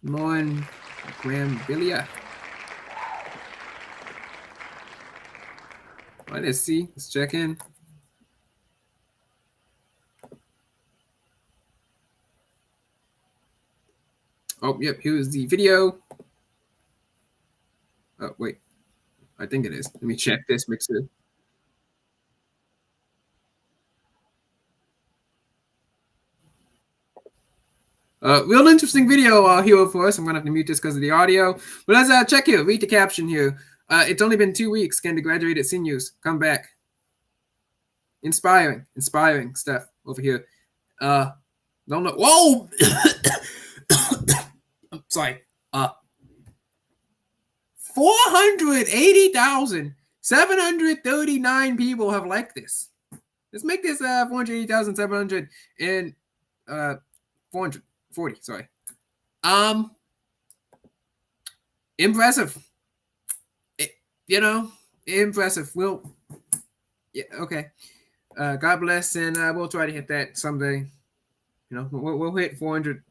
Lauren Grambilia. All right, let's see. Let's check in. Oh, yep. Here's the video. Oh, wait. I think it is. Let me check this mixer. Real interesting video here for us. I'm going to have to mute this because of the audio. But let's check here. Read the caption here. It's only been 2 weeks. Can the graduated seniors come back? Inspiring stuff over here. Don't know. Whoa! I'm sorry. 480,739 people have liked this. Let's make this 480,700 and 440. Sorry. Impressive. Impressive. Yeah. Okay. God bless, and we'll try to hit that someday. We'll hit 400